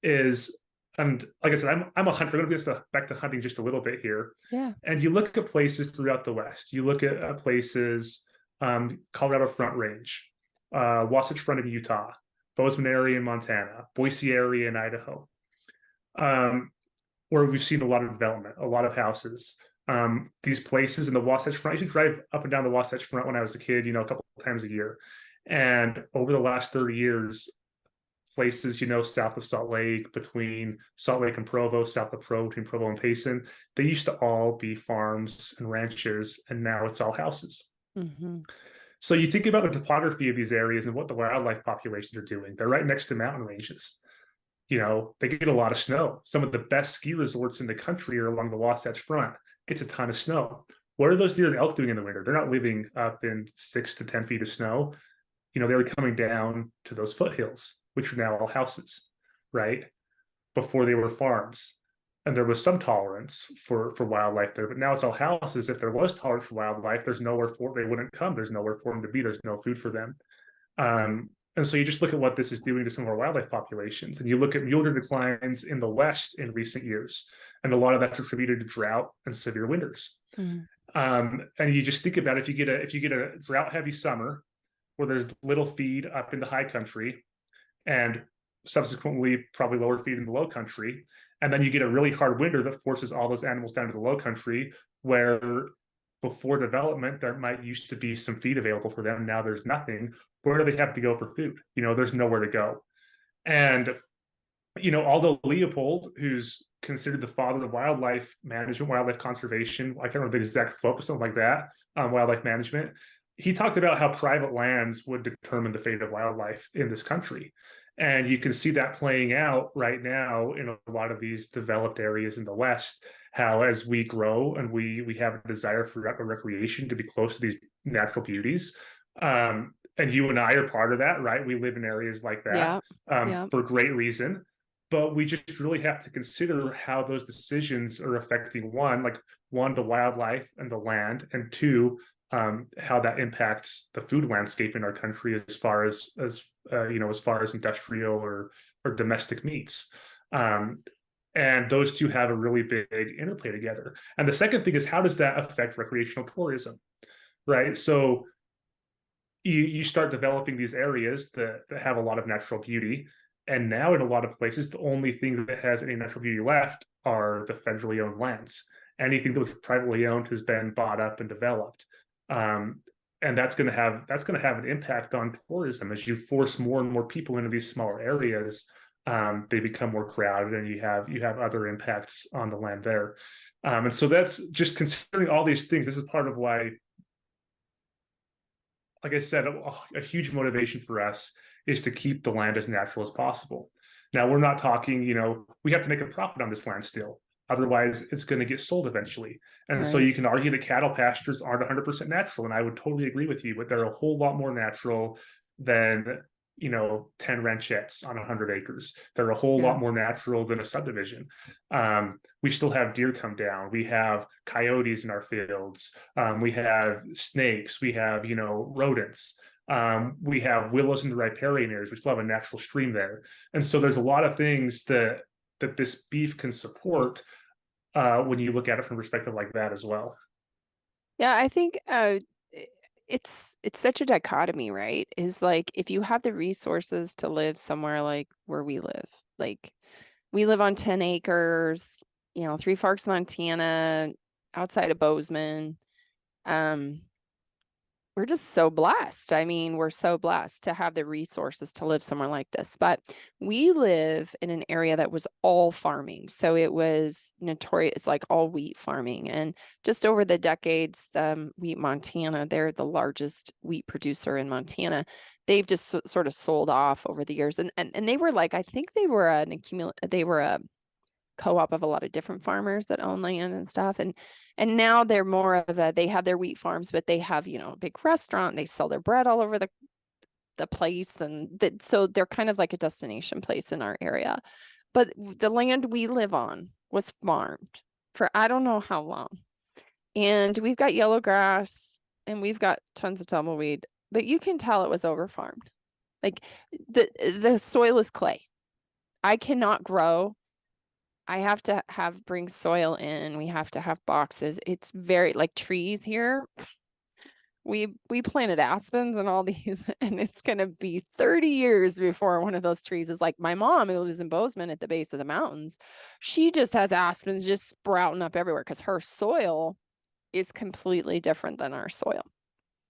is, and like I said, I'm a hunter. I'm going to get back to hunting just a little bit here. Yeah. And you look at places throughout the West. You look at places, Colorado Front Range, Wasatch Front in Utah, Bozeman area in Montana, Boise area in Idaho, where we've seen a lot of development, a lot of houses. These places in the Wasatch Front, I used to drive up and down the Wasatch Front when I was a kid, a couple of times a year. And over the last 30 years, places, south of Salt Lake, between Salt Lake and Provo, south of Provo, between Provo and Payson, they used to all be farms and ranches, and now it's all houses. So you think about the topography of these areas and what the wildlife populations are doing. They're right next to mountain ranges. They get a lot of snow. Some of the best ski resorts in the country are along the Wasatch Front. Gets a ton of snow. What are those deer and elk doing in the winter? They're not living up in 6 to 10 feet of snow. They were coming down to those foothills, which are now all houses, right? Before they were farms. And there was some tolerance for wildlife there, but now it's all houses. If there was tolerance for wildlife, there's nowhere for they wouldn't come. There's nowhere for them to be. There's no food for them. And so you just look at what this is doing to some of our wildlife populations, and you look at mule deer declines in the West in recent years, and a lot of that's attributed to drought and severe winters. And you just think about if you get a drought heavy summer where there's little feed up in the high country, and subsequently probably lower feed in the low country, and then you get a really hard winter that forces all those animals down to the low country where before development there might used to be some feed available for them. Now there's nothing. Where do they have to go for food? There's nowhere to go. And although Leopold, who's considered the father of wildlife management, wildlife conservation, I can't remember the exact quote, but something like that, wildlife management, he talked about how private lands would determine the fate of wildlife in this country. And you can see that playing out right now in a lot of these developed areas in the West, how as we grow and we have a desire for recreation to be close to these natural beauties. And you and I are part of that, right? We live in areas like that for great reason. But we just really have to consider how those decisions are affecting one, the wildlife and the land, and two, how that impacts the food landscape in our country as far as far as industrial or domestic meats. And those two have a really big interplay together. And the second thing is, how does that affect recreational tourism, right? So you start developing these areas that have a lot of natural beauty. And now in a lot of places, the only thing that has any natural beauty left are the federally owned lands. Anything that was privately owned has been bought up and developed. And that's going to have an impact on tourism as you force more and more people into these smaller areas. They become more crowded, and you have other impacts on the land there. And so that's just considering all these things. This is part of why, like I said, a huge motivation for us is to keep the land as natural as possible. Now, we're not talking, we have to make a profit on this land still. Otherwise, it's going to get sold eventually. And so you can argue that cattle pastures aren't 100% natural. And I would totally agree with you, but they're a whole lot more natural than 10 ranchettes on 100 acres. They're a whole lot more natural than a subdivision. We still have deer come down. We have coyotes in our fields. We have snakes. We have, rodents. We have willows in the riparian areas. We still have a natural stream there. And so there's a lot of things that this beef can support when you look at it from a perspective like that as well. Yeah, I think it's such a dichotomy, right? Is like, if you have the resources to live somewhere like where we live, like we live on 10 acres, Three Forks, Montana, outside of Bozeman. We're just so blessed. I mean, we're so blessed to have the resources to live somewhere like this. But we live in an area that was all farming. So it was notorious, like all wheat farming. And just over the decades, Wheat Montana, they're the largest wheat producer in Montana. They've just sort of sold off over the years. And they were like, I think they were a co-op of a lot of different farmers that own land and stuff. And now they're more of they have their wheat farms, but they have, a big restaurant. They sell their bread all over the place. And so they're kind of like a destination place in our area. But the land we live on was farmed for I don't know how long. And we've got yellow grass and we've got tons of tumbleweed, but you can tell it was over farmed. Like the soil is clay. I cannot grow. I have to bring soil in. We have to have boxes. It's very like trees here. We planted aspens and all these, and it's going to be 30 years before one of those trees is like my mom, who lives in Bozeman at the base of the mountains. She just has aspens just sprouting up everywhere because her soil is completely different than our soil.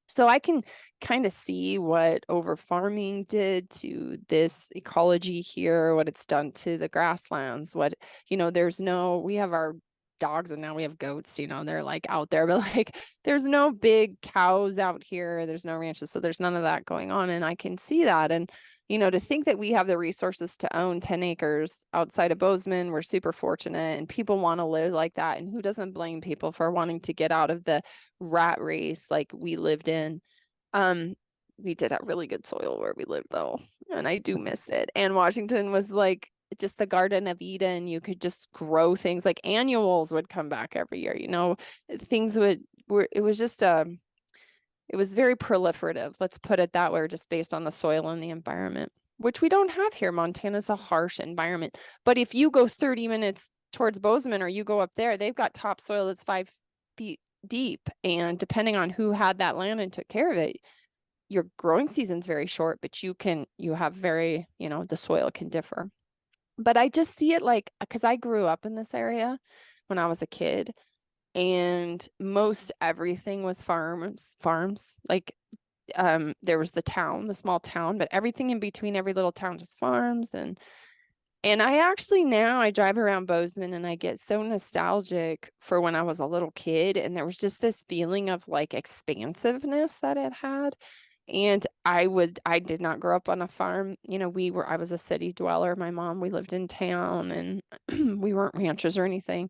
So I can kind of see what over farming did to this ecology here, what it's done to the grasslands, we have our dogs and now we have goats, they're like out there, but like there's no big cows out here. There's no ranches. So there's none of that going on. And I can see that. And, to think that we have the resources to own 10 acres outside of Bozeman, we're super fortunate and people want to live like that. And who doesn't blame people for wanting to get out of the rat race like we lived in? We did have really good soil where we lived though, and I do miss it. And Washington was like just the Garden of Eden. You could just grow things, like annuals would come back every year, things it was very proliferative, let's put it that way, just based on the soil and the environment, which we don't have here. Montana's a harsh environment, but if you go 30 minutes towards Bozeman or you go up there, they've got topsoil that's 5 feet deep, and depending on who had that land and took care of it, your growing season's very short, but you have very, the soil can differ. But I just see it like, because I grew up in this area when I was a kid, and most everything was farms. Like there was the small town, but everything in between every little town was farms. And I drive around Bozeman and I get so nostalgic for when I was a little kid, and there was just this feeling of like expansiveness that it had. And I did not grow up on a farm. I was a city dweller. My mom, we lived in town, and we weren't ranchers or anything.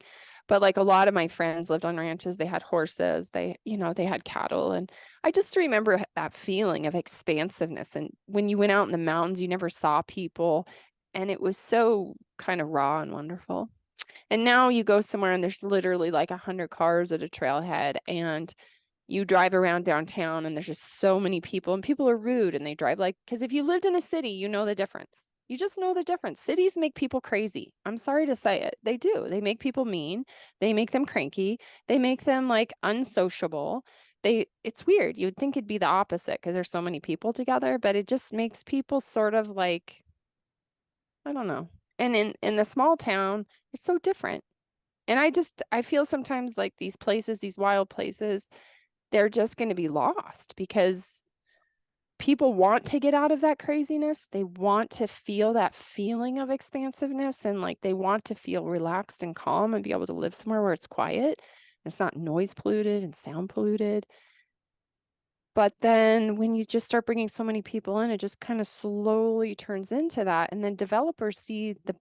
But like a lot of my friends lived on ranches. They had horses, they had cattle. And I just remember that feeling of expansiveness. And when you went out in the mountains, you never saw people. And it was so kind of raw and wonderful. And now you go somewhere and there's literally like 100 cars at a trailhead, and You drive around downtown and there's just so many people, and people are rude and they drive like, because if you lived in a city, you know the difference. You just know the difference. Cities make people crazy. I'm sorry to say it. They do. They make people mean. They make them cranky. They make them like unsociable. It's weird. You would think it'd be the opposite because there's so many people together, but it just makes people sort of like, I don't know. And in the small town, it's so different. And I feel sometimes like these places, these wild places, they're just going to be lost because people want to get out of that craziness. They want to feel that feeling of expansiveness, and like they want to feel relaxed and calm and be able to live somewhere where it's quiet. It's not noise polluted and sound polluted. But then when you just start bringing so many people in, it just kind of slowly turns into that. And then developers see the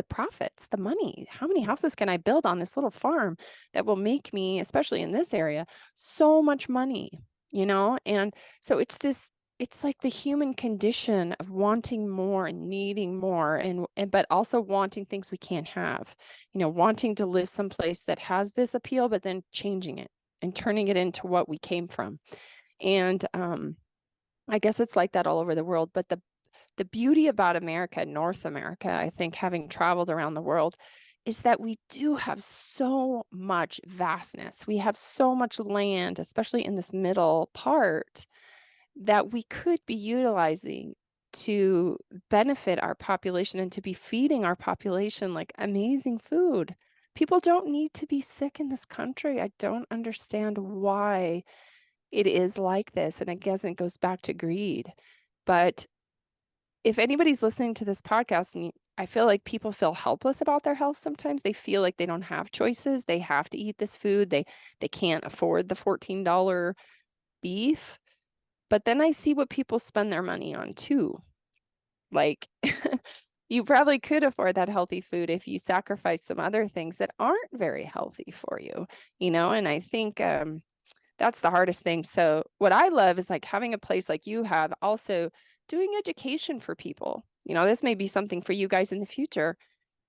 profits, the money. How many houses can I build on this little farm that will make me, especially in this area, so much money, you know? And so it's like the human condition of wanting more and needing more and but also wanting things we can't have, you know, wanting to live someplace that has this appeal, but then changing it and turning it into what we came from. And I guess it's like that all over the world, but the beauty about America, North America, I think, having traveled around the world, is that we do have so much vastness. We have so much land, especially in this middle part, that we could be utilizing to benefit our population and to be feeding our population like amazing food. People don't need to be sick in this country. I don't understand why it is like this. And I guess it goes back to greed. But if anybody's listening to this podcast, and I feel like people feel helpless about their health sometimes, they feel like they don't have choices. They have to eat this food. They can't afford the $14 beef. But then I see what people spend their money on too. Like you probably could afford that healthy food if you sacrifice some other things that aren't very healthy for you, you know? And I think that's the hardest thing. So what I love is like having a place like you have, also doing education for people. You know, this may be something for you guys in the future,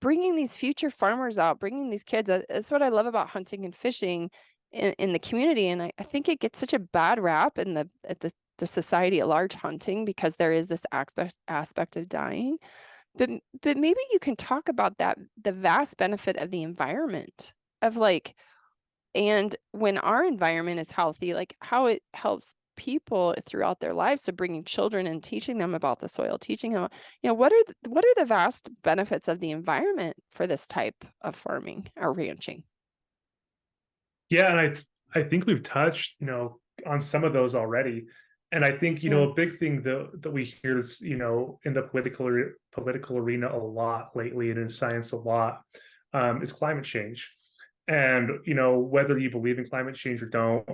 bringing these future farmers out, bringing these kids. That's what I love about hunting and fishing in the community. And I think it gets such a bad rap in the society at large, hunting, because there is this aspect of dying. But maybe you can talk about that, the vast benefit of the environment, of like, and when our environment is healthy, like how it helps people throughout their lives. So bringing children and teaching them about the soil, teaching them, you know, what are the vast benefits of the environment for this type of farming or ranching? Yeah, and I think we've touched, on some of those already. And I think, Yeah. a big thing that we hear is, in the political arena a lot lately, and in science a lot, is climate change. And, whether you believe in climate change or don't,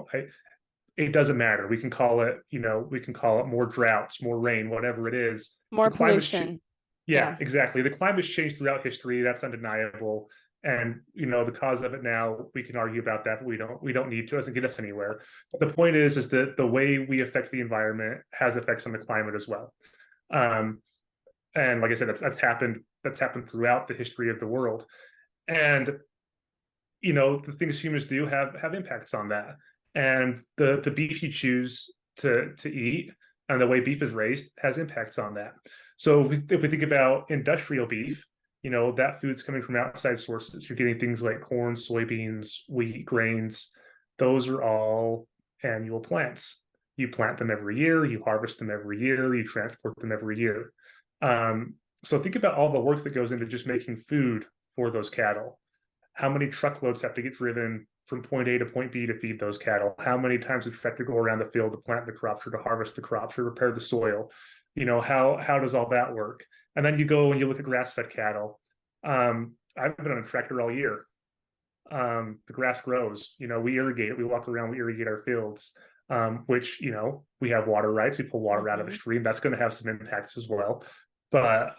it doesn't matter. We can call it, we can call it more droughts, more rain, whatever it is. The More climate, pollution. yeah, Yeah. exactly. The climate's changed throughout history. That's undeniable. And the cause of it now, we can argue about that, but we don't need to. It doesn't get us anywhere. But the point is that the way we affect the environment has effects on the climate as well. Um, and like I said, that's happened. That's happened throughout the history of the world. And the things humans do have impacts on that. And the beef you choose to eat and the way beef is raised has impacts on that. So if we think about industrial beef, that food's coming from outside sources. You're getting things like corn, soybeans, wheat, grains. Those are all annual plants. You plant them every year, you harvest them every year, you transport them every year. So think about all the work that goes into just making food for those cattle. How many truckloads have to get driven from point A to point B to feed those cattle? How many times does it have to go around the field to plant the crops or to harvest the crops or repair the soil? How does all that work? And then you go and you look at grass-fed cattle. I've been on a tractor all year. The grass grows. We irrigate it. We walk around. We irrigate our fields, which we have water rights. We pull water out of a Mm-hmm. stream. That's going to have some impacts as well. But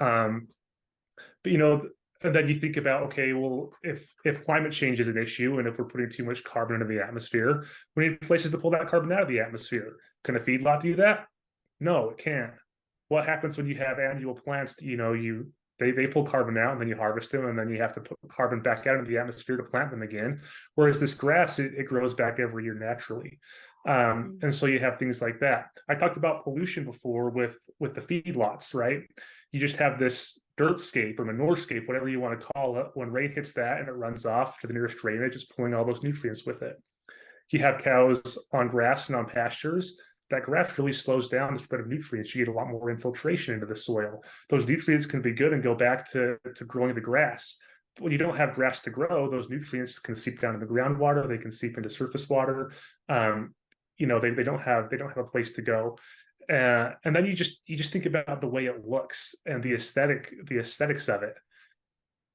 and then you think about, okay, well, if climate change is an issue and if we're putting too much carbon into the atmosphere, we need places to pull that carbon out of the atmosphere. Can a feedlot do that? No, it can't. What happens when you have annual plants that you They pull carbon out, and then you harvest them, and then you have to put carbon back out into the atmosphere to plant them again. Whereas this grass, it grows back every year naturally. Mm. And so you have things like that. I talked about pollution before with the feedlots, right? You just have this dirtscape or manurescape, whatever you want to call it. When rain hits that and it runs off to the nearest drainage, it's pulling all those nutrients with it. You have cows on grass and on pastures. That grass really slows down the spread of nutrients. You get a lot more infiltration into the soil. Those nutrients can be good and go back to growing the grass. But when you don't have grass to grow, those nutrients can seep down in the groundwater. They can seep into surface water. They don't have a place to go. And then you just think about the way it looks and the aesthetics of it.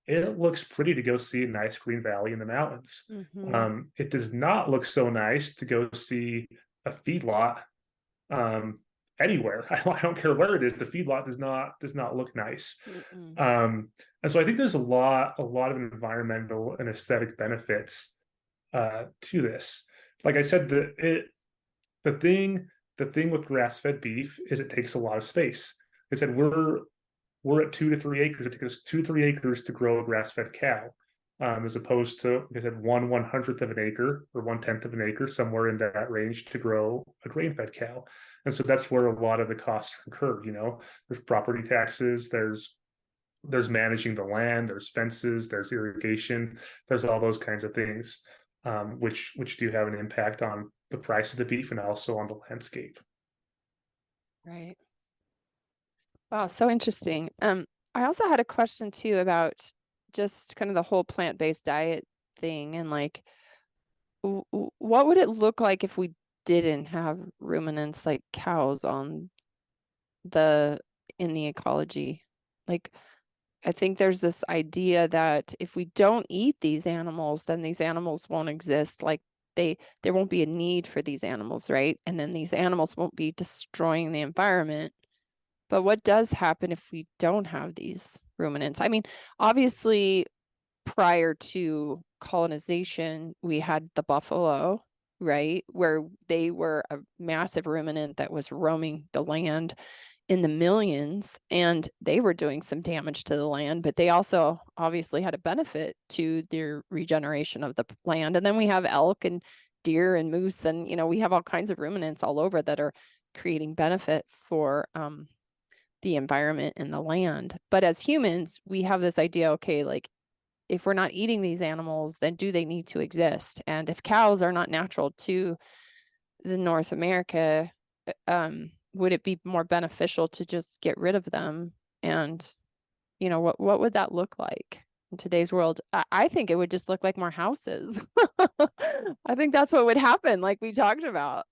It looks pretty to go see a nice green valley in the mountains. Mm-hmm. It does not look so nice to go see a feedlot anywhere. I don't care where it is. The feedlot does not look nice. Mm-mm. And so I think there's a lot of environmental and aesthetic benefits to this. Like I said, the thing with grass-fed beef is it takes a lot of space. I said we're at 2 to 3 acres. It takes us 2 to 3 acres to grow a grass-fed cow, as opposed to, like I said, 1/100th of an acre or 1/10th of an acre, somewhere in that range, to grow a grain-fed cow. And so that's where a lot of the costs incur. There's property taxes, there's managing the land, there's fences, there's irrigation, there's all those kinds of things, which do have an impact on the price of the beef and also on the landscape. Right. Wow, so interesting. I also had a question too about just kind of the whole plant-based diet thing, and like what would it look like if we didn't have ruminants like cows in the ecology? Like, I think there's this idea that if we don't eat these animals, then these animals won't exist. Like there won't be a need for these animals, right? And then these animals won't be destroying the environment. But what does happen if we don't have these ruminants? I mean, obviously, prior to colonization, we had the buffalo, right? Where they were a massive ruminant that was roaming the land in the millions, and they were doing some damage to the land, but they also obviously had a benefit to their regeneration of the land. And then we have elk and deer and moose, and we have all kinds of ruminants all over that are creating benefit for the environment and the land. But as humans, we have this idea, okay, like if we're not eating these animals, then do they need to exist? And if cows are not natural to the North America, would it be more beneficial to just get rid of them? And what would that look like in today's world? I think it would just look like more houses. I think that's what would happen, like we talked about.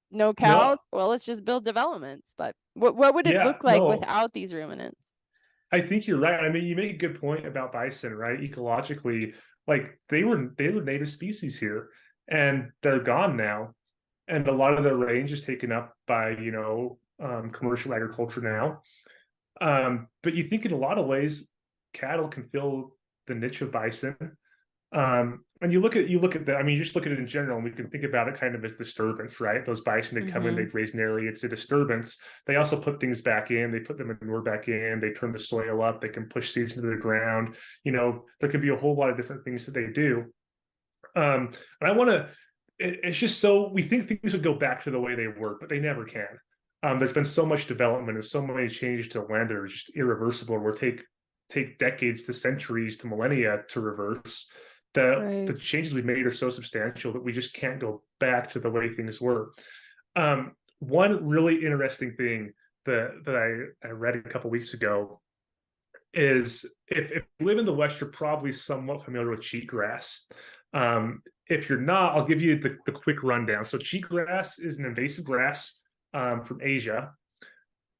No No, cows, well, let's just build developments. But what would it yeah, look like no, without these ruminants? I think you're right. I mean, you make a good point about bison, right? Ecologically, like they were native species here, and they're gone now. And a lot of their range is taken up by commercial agriculture now. But you think in a lot of ways, cattle can fill the niche of bison. And you look at that. I mean, you just look at it in general, and we can think about it kind of as disturbance, right? Those bison that come in, they Mm-hmm. graze an area, it's a disturbance. They also put things back in. They put the manure back in. They turn the soil up. They can push seeds into the ground. There can be a whole lot of different things that they do. And I want to. It's just so we think things would go back to the way they were, but they never can. There's been so much development and so many changes to land that are just irreversible. Will take decades to centuries to millennia to reverse. The Right. changes we've made are so substantial that we just can't go back to the way things were. One really interesting thing that I read a couple weeks ago is if you live in the West, you're probably somewhat familiar with cheatgrass. If you're not, I'll give you the quick rundown. So cheatgrass is an invasive grass from Asia.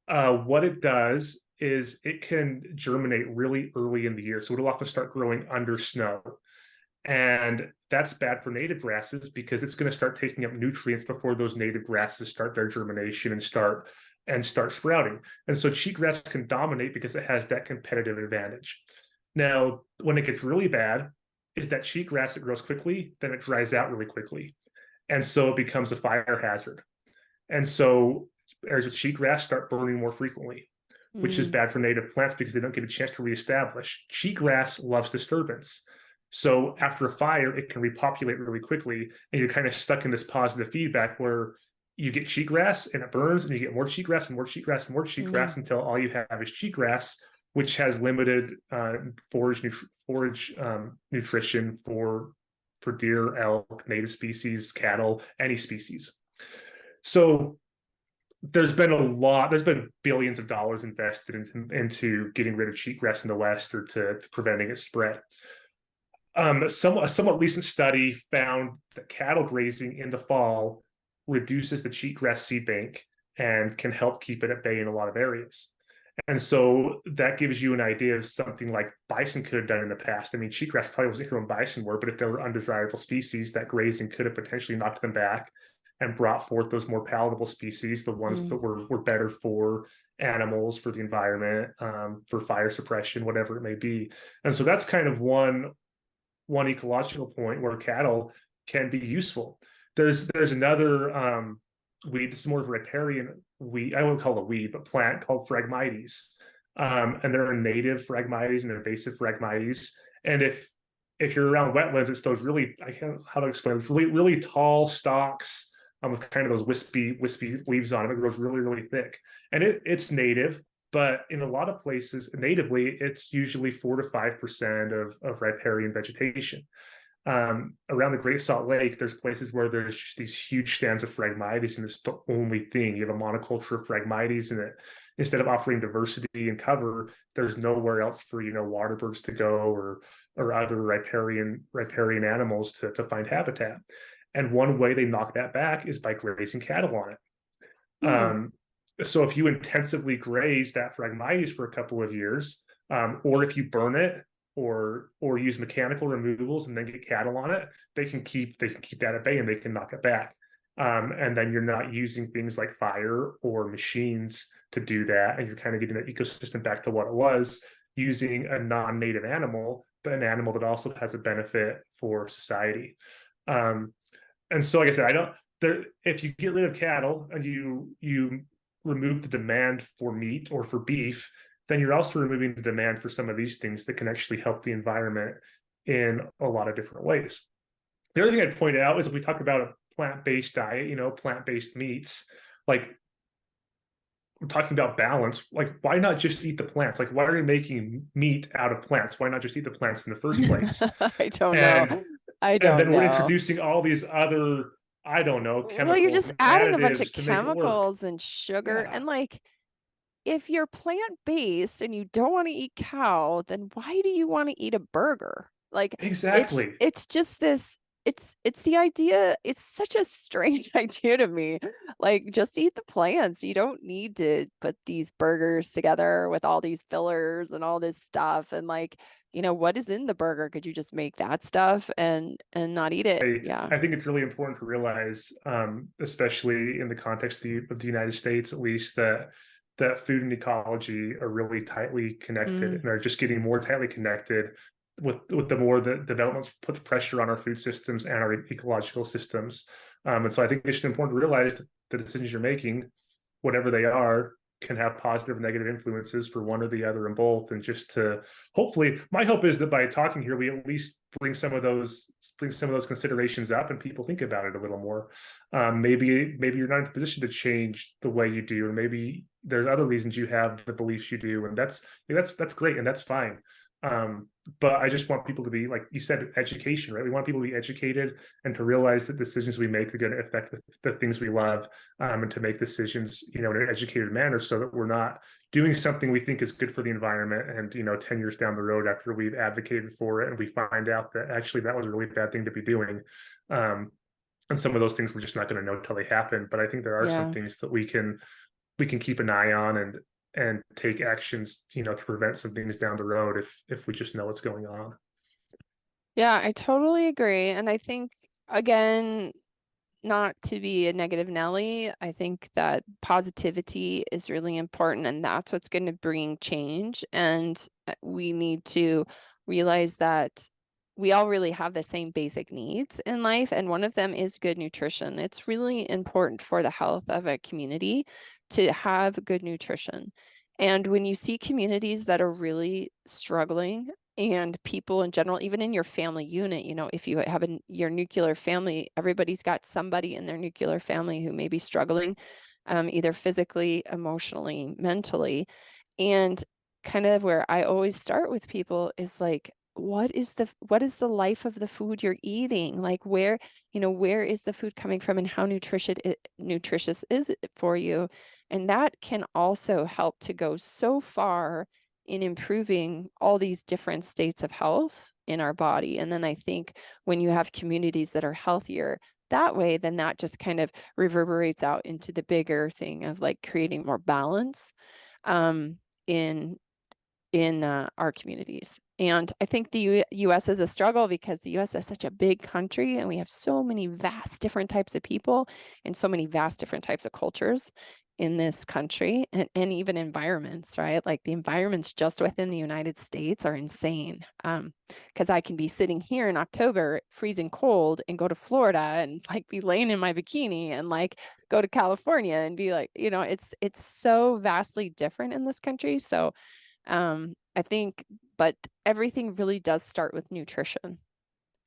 What it does is it can germinate really early in the year. So it'll often start growing under snow. And that's bad for native grasses because it's going to start taking up nutrients before those native grasses start their germination and start sprouting. And so cheatgrass can dominate because it has that competitive advantage. Now, when it gets really bad, is that cheatgrass, it grows quickly, then it dries out really quickly. And so it becomes a fire hazard. And so areas with cheatgrass start burning more frequently. which is Mm. bad for native plants because they don't get a chance to reestablish. Cheatgrass loves disturbance. So after a fire, it can repopulate really quickly, and you're kind of stuck in this positive feedback where you get cheatgrass and it burns, and you get more cheatgrass and more cheatgrass and more cheatgrass Mm. until all you have is cheatgrass, which has limited forage nutrition for deer, elk, native species, cattle, any species. So there's been billions of dollars invested into getting rid of cheatgrass in the West or to preventing its spread. A somewhat recent study found that cattle grazing in the fall reduces the cheatgrass seed bank and can help keep it at bay in a lot of areas. And so that gives you an idea of something like bison could have done in the past. I mean, cheatgrass probably wasn't here when bison were, but if there were undesirable species, that grazing could have potentially knocked them back and brought forth those more palatable species, the ones that Mm. were better for animals, for the environment, for fire suppression, whatever it may be. And so that's kind of one ecological point where cattle can be useful. There's another weed. This is more of a riparian weed. I won't call it a weed, but plant called Phragmites. And there are native Phragmites and invasive Phragmites. And if you're around wetlands, it's those really, I can't how to explain this, really tall stalks with kind of those wispy leaves on it. It grows really thick, and it's native. But in a lot of places, natively, it's usually 4 to 5% of riparian vegetation. Around the Great Salt Lake, there's places where there's just these huge stands of Phragmites, and it's the only thing. You have a monoculture of Phragmites, and instead of offering diversity and cover, there's nowhere else for water birds to go or other riparian animals to find habitat. And one way they knock that back is by grazing cattle on it. Mm. So if you intensively graze that Phragmites for a couple of years, or if you burn it or use mechanical removals and then get cattle on it, they can keep that at bay and they can knock it back. And then you're not using things like fire or machines to do that, and you're kind of getting that ecosystem back to what it was, using a non-native animal, but an animal that also has a benefit for society. And so, like I said, I don't. If you get rid of cattle and you remove the demand for meat or for beef, then you're also removing the demand for some of these things that can actually help the environment in a lot of different ways. The other thing I'd point out is if we talk about a plant-based diet, plant-based meats, like we're talking about balance, like why not just eat the plants? Like why are you making meat out of plants? Why not just eat the plants in the first place? I don't know. And I and don't then we're know. introducing all these other, I don't know, Well, you're chemicals just and adding a bunch of additives to make it work. chemicals and sugar. Yeah, And like, if you're plant-based and you don't want to eat cow, then why do you want to eat a burger? Like, exactly. it's just this, it's the idea, it's such a strange idea to me. Like, just eat the plants. You don't need to put these burgers together with all these fillers and all this stuff. And like, what is in the burger? Could you just make that stuff and not eat it? Yeah. I think it's really important to realize, especially in the context of the United States, at least, that food and ecology are really tightly connected Mm. and are just getting more tightly connected with the more the developments puts pressure on our food systems and our ecological systems. And so I think it's just important to realize that the decisions you're making, whatever they are, can have positive and negative influences for one or the other and both. And just to hopefully, my hope is that by talking here, we at least bring some of those considerations up and people think about it a little more. Maybe you're not in a position to change the way you do, or maybe there's other reasons you have the beliefs you do, and that's great and that's fine. But I just want people to be, like you said, education, right? We want people to be educated and to realize that decisions we make are going to affect the things we love, and to make decisions, in an educated manner, so that we're not doing something we think is good for the environment, and 10 years down the road, after we've advocated for it, and we find out that actually that was a really bad thing to be doing. And some of those things we're just not going to know until they happen. But I think there are some Yeah. things that we can keep an eye on and take actions, to prevent some things down the road if we just know what's going on. Yeah, I totally agree. And I think, again, not to be a negative Nelly, I think that positivity is really important, and that's what's going to bring change. And we need to realize that we all really have the same basic needs in life, and one of them is good nutrition. It's really important for the health of a community to have good nutrition. And when you see communities that are really struggling, and people in general, even in your family unit, you know, if you have your nuclear family, everybody's got somebody in their nuclear family who may be struggling, either physically, emotionally, mentally. And kind of where I always start with people is like, what is the life of the food you're eating? Like, where, you know, where is the food coming from, and how nutritious is it for you? And that can also help to go so far in improving all these different states of health in our body. And then I think when you have communities that are healthier that way, then that just kind of reverberates out into the bigger thing of like creating more balance um, in our communities. And I think the U.S. is a struggle because the U.S. is such a big country, and we have so many vast different types of people and so many vast different types of cultures in this country, and even environments, right? Like the environments just within the United States are insane. Because I can be sitting here in October, freezing cold, and go to Florida and like be laying in my bikini, and like go to California and be like, you know, it's so vastly different in this country. So I think, but everything really does start with nutrition.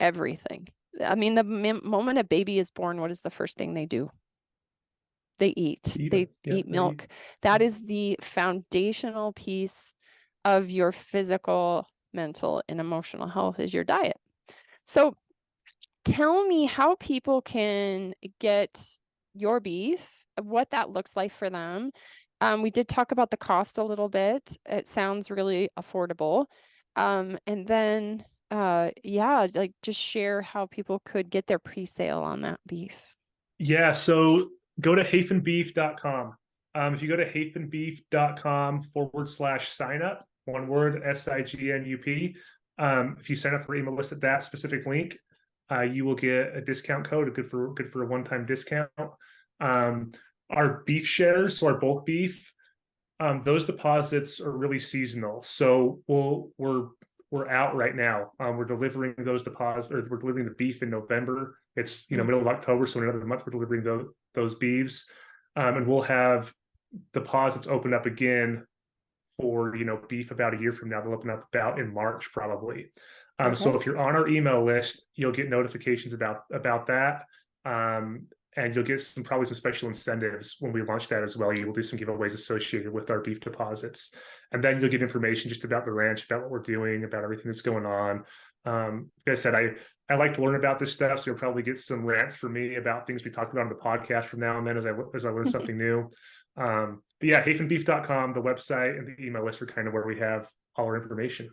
Everything. I mean, the moment a baby is born, what is the first thing they do? They eat. Eat They it. Yeah, eat milk. That is the foundational piece of your physical, mental, and emotional health is your diet. So tell me how people can get your beef, what that looks like for them. We did talk about the cost a little bit. It sounds really affordable. And then, yeah, like just share how people could get their pre-sale on that beef. Yeah, so go to hafenbeef.com. If you go to hafenbeef.com/sign up, one word, SIGNUP. If you sign up for email list at that specific link, you will get a discount code, good for a one-time discount. Our beef shares, so our bulk beef, those deposits are really seasonal. So we're out right now. We're delivering those deposits, or we're delivering the beef in November. It's middle of October, so in another month we're delivering those beeves, and we'll have deposits open up again for beef about a year from now. They'll open up about in March probably. So Okay. if you're on our email list, you'll get notifications about that. And you'll get probably some special incentives when we launch that as well. You will do some giveaways associated with our beef deposits, and then you'll get information just about the ranch, about what we're doing, about everything that's going on. Like I said, I like to learn about this stuff, so you'll probably get some rants from me about things we talked about on the podcast from now and then as I learn something new. But yeah, hafenbeef.com, the website, and the email list are kind of where we have all our information.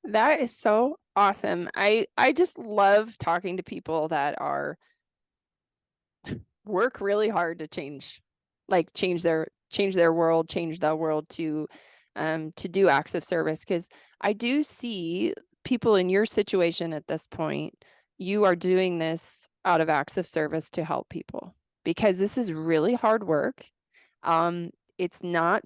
That is so awesome. I just love talking to people that work really hard to change their world, change the world to do acts of service. Because I do see people in your situation at this point, you are doing this out of acts of service to help people, because this is really hard work. It's not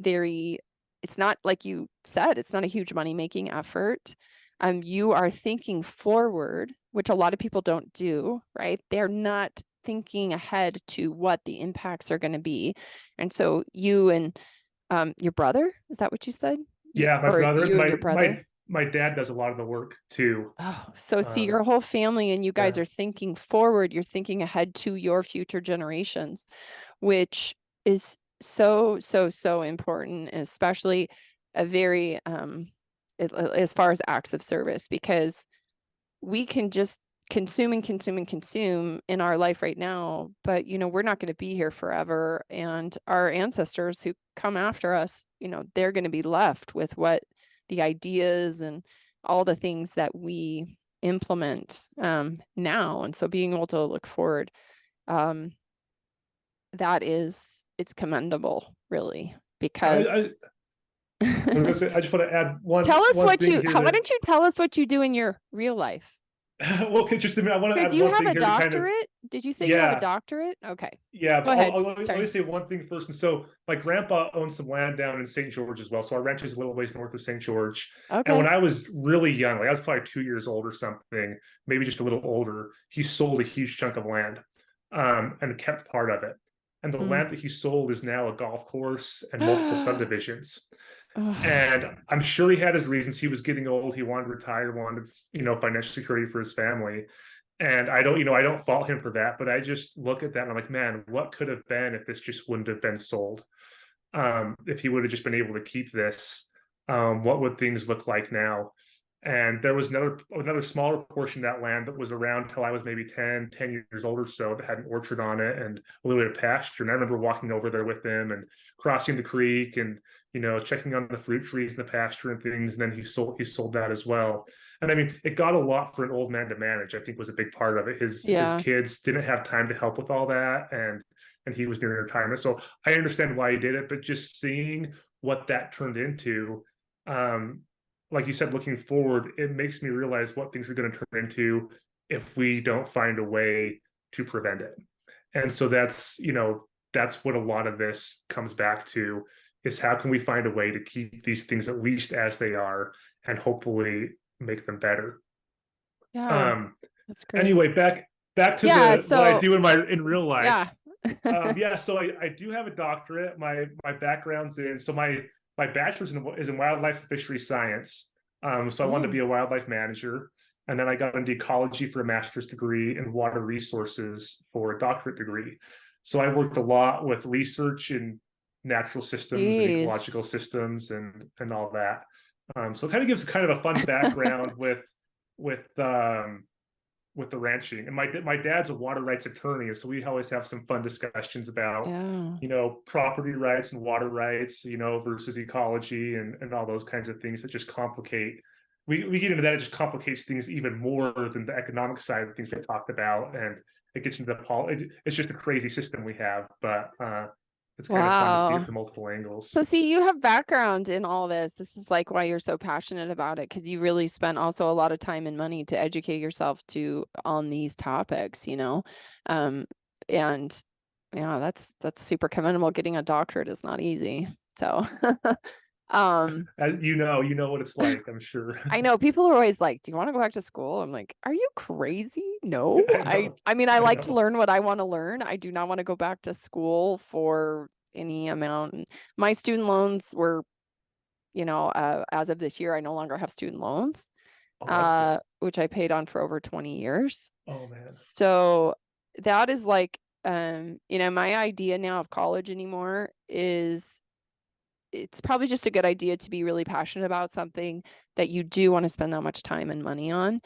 like you said, it's not a huge money making effort. You are thinking forward, which a lot of people don't do, right? They're not thinking ahead to what the impacts are going to be. And so you and your brother, is that what you said? Yeah, my Or brother, you and your brother? my dad does a lot of the work too. Oh, so see, Um, your whole family and you guys yeah, are thinking forward. You're thinking ahead to your future generations, which is so, so, so important, especially a very, as far as acts of service, because we can just consume and consume and consume in our life right now, but we're not going to be here forever, and our ancestors who come after us, they're going to be left with what the ideas and all the things that we implement now. And so being able to look forward, um, it's commendable, really, because I was gonna say, I just want to add tell us one thing here why that don't you tell us what you do in your real life? well, just a minute. I want to Because add you one have thing a here to kind of doctorate? Did you say you have a yeah, doctorate? Okay. yeah. Go But ahead. let me Sorry. say one thing first. And so my grandpa owns some land down in St. George as well. So our ranch is a little ways north of St. George. And when Okay. I was really young, like I was probably 2 years old or something, maybe just a little older, he sold a huge chunk of land and kept part of it. and the Mm. land that he sold is now a golf course and multiple subdivisions. Oh, And I'm sure he had his reasons. He was getting old. He wanted to retire, wanted, financial security for his family. And I don't fault him for that, but I just look at that and I'm like, man, what could have been if this just wouldn't have been sold? If he would have just been able to keep this, what would things look like now? And there was another smaller portion of that land that was around till I was maybe 10 years old or so that had an orchard on it and a little bit of pasture. And I remember walking over there with him and crossing the creek and checking on the fruit trees in the pasture and things. And then he sold that as well. And I mean, it got a lot for an old man to manage, I think was a big part of it. His yeah. kids didn't have time to help with all that. And he was near retirement. So I understand why he did it, but just seeing what that turned into, like you said, looking forward, it makes me realize what things are going to turn into if we don't find a way to prevent it. And so that's what a lot of this comes back to, is how can we find a way to keep these things at least as they are and hopefully make them better. Yeah, Um, that's great. anyway, back to Yeah, the what I so do in real life. yeah. Yeah, so I do have a doctorate. My background's in so my bachelor's is in wildlife and fishery science. So I wanted to Mm, be a wildlife manager, and then I got into ecology for a master's degree and water resources for a doctorate degree. So I worked a lot with research in natural systems and geez. ecological systems and all that. So it kind of gives kind of a fun background with um, with the ranching. And my dad's a water rights attorney, so we always have some fun discussions about Yeah. property rights and water rights, versus ecology and all those kinds of things that just complicate. We get into that, it just complicates things even more than the economic side of things we talked about, and it gets into it's just a crazy system we have, but it's kind of fun to see it Wow. from multiple So angles. see, you have background in all this. This is like why you're so passionate about it, because you really spent also a lot of time and money to educate yourself to on these topics, you know? Um, and yeah, that's super commendable. Getting a doctorate is not easy. So um As you know what it's like, I'm sure. I know people are always like, "Do you want to go back to school?" I'm like, "Are you crazy?" No. I I know, I mean, I I like to know. learn what I want to learn. I do not want to go back to school for any amount. My student loans were, as of this year, I no longer have student loans, Oh, that's good. which I paid on for over 20 years. Oh man. So that is like, my idea now of college anymore is it's probably just a good idea to be really passionate about something that you do want to spend that much time and money on,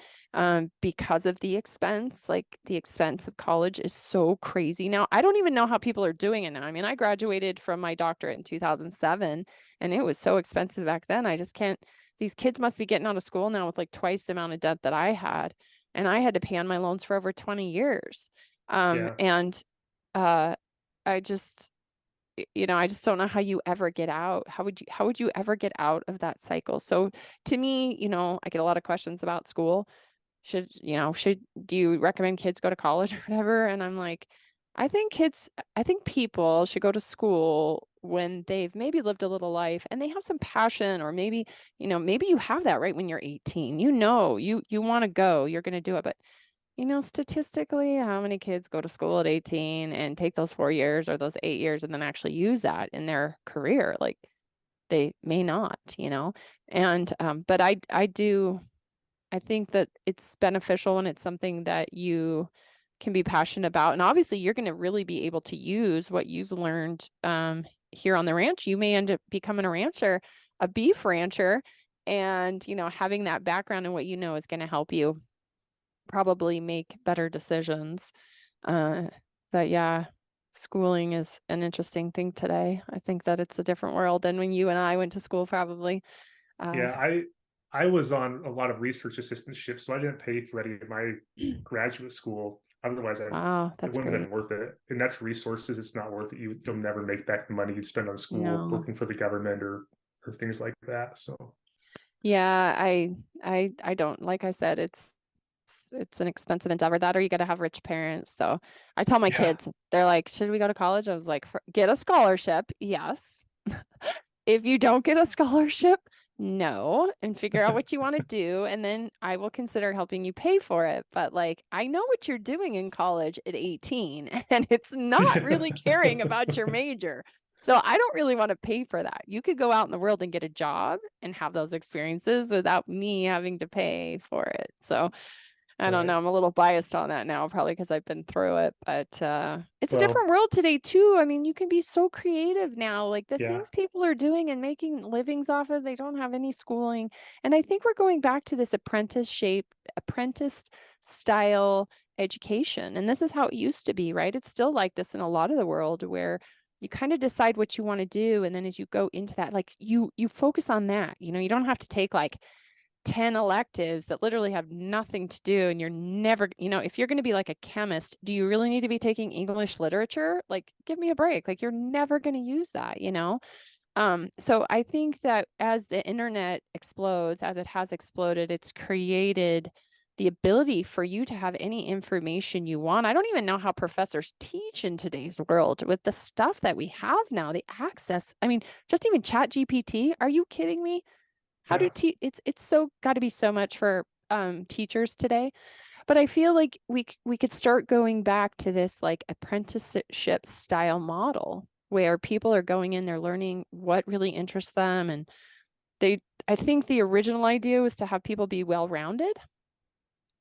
because of the expense. Like the expense of college is so crazy now. I don't even know how people are doing it now. I mean, I graduated from my doctorate in 2007 and it was so expensive back then. I just can't, these kids must be getting out of school now with like twice the amount of debt that I had. And I had to pay on my loans for over 20 years. Yeah. And uh, I just, I just don't know how you ever get out. How would you ever get out of that cycle? So to me, I get a lot of questions about school. Do you recommend kids go to college or whatever? And I'm like, I think people should go to school when they've maybe lived a little life and they have some passion, or maybe you have that right when you're 18. You want to go, you're going to do it. But statistically, how many kids go to school at 18 and take those 4 years or those 8 years and then actually use that in their career? Like they may not. And but I think that it's beneficial and it's something that you can be passionate about. And obviously you're going to really be able to use what you've learned here on the ranch. You may end up becoming a rancher, a beef rancher, and having that background and what is going to help you probably make better decisions. Uh, but yeah, schooling is an interesting thing today. I think that it's a different world than when you and I went to school, probably. Uh, Yeah, I was on a lot of research assistantships, so I didn't pay for any of my graduate school. Otherwise, wow, it that's wouldn't have great. been worth it. And that's resources. It's not worth it. You'll never make back the money you'd spend on school No. working for the government or things like that. So Yeah, I don't, like I said, it's an expensive endeavor, that or you got to have rich parents. So I tell my yeah, kids, they're like, should we go to college? I was like, get a scholarship. Yes. If you don't get a scholarship, no and figure out what you want to do, and then I will consider helping you pay for it. But like, I know what you're doing in college at 18, and it's not really caring about your major. So I don't really want to pay for that. You could go out in the world and get a job and have those experiences without me having to pay for it. So I don't Right. know. I'm a little biased on that now, probably because I've been through it, but it's a Well, different world today too. I mean, you can be so creative now. Like the yeah. things people are doing and making livings off of, they don't have any schooling. And I think we're going back to this apprentice style education. And this is how it used to be, right? It's still like this in a lot of the world where you kind of decide what you want to do. And then as you go into that, like you focus on that. You know, you don't have to take like 10 electives that literally have nothing to do, and you're never, you know, if you're going to be like a chemist, do you really need to be taking English literature? Like, give me a break. Like, you're never going to use that, you know? So I think that as the internet explodes, as it has exploded, it's created the ability for you to have any information you want. I don't even know how professors teach in today's world with the stuff that we have now, the access. I mean, just even Chat GPT. Are you kidding me? How do Yeah. it's so got to be so much for teachers today. But I feel like we could start going back to this like apprenticeship style model where people are going in, they're learning what really interests them. And they, I think the original idea was to have people be well-rounded.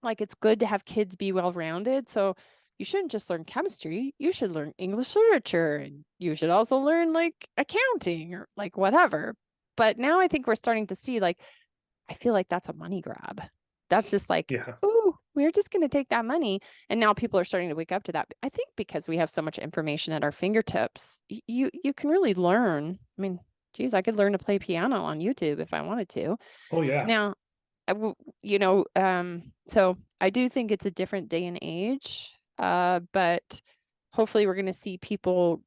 Like, it's good to have kids be well-rounded. So you shouldn't just learn chemistry, you should learn English literature, and you should also learn like accounting or like whatever. But now I think we're starting to see like, I feel like that's a money grab. That's just like, Yeah. oh, we're just going to take that money. And now people are starting to wake up to that. I think because we have so much information at our fingertips, you can really learn. I mean, geez, I could learn to play piano on YouTube if I wanted to. Oh yeah. Now, you know, so I do think it's a different day and age, but hopefully we're going to see people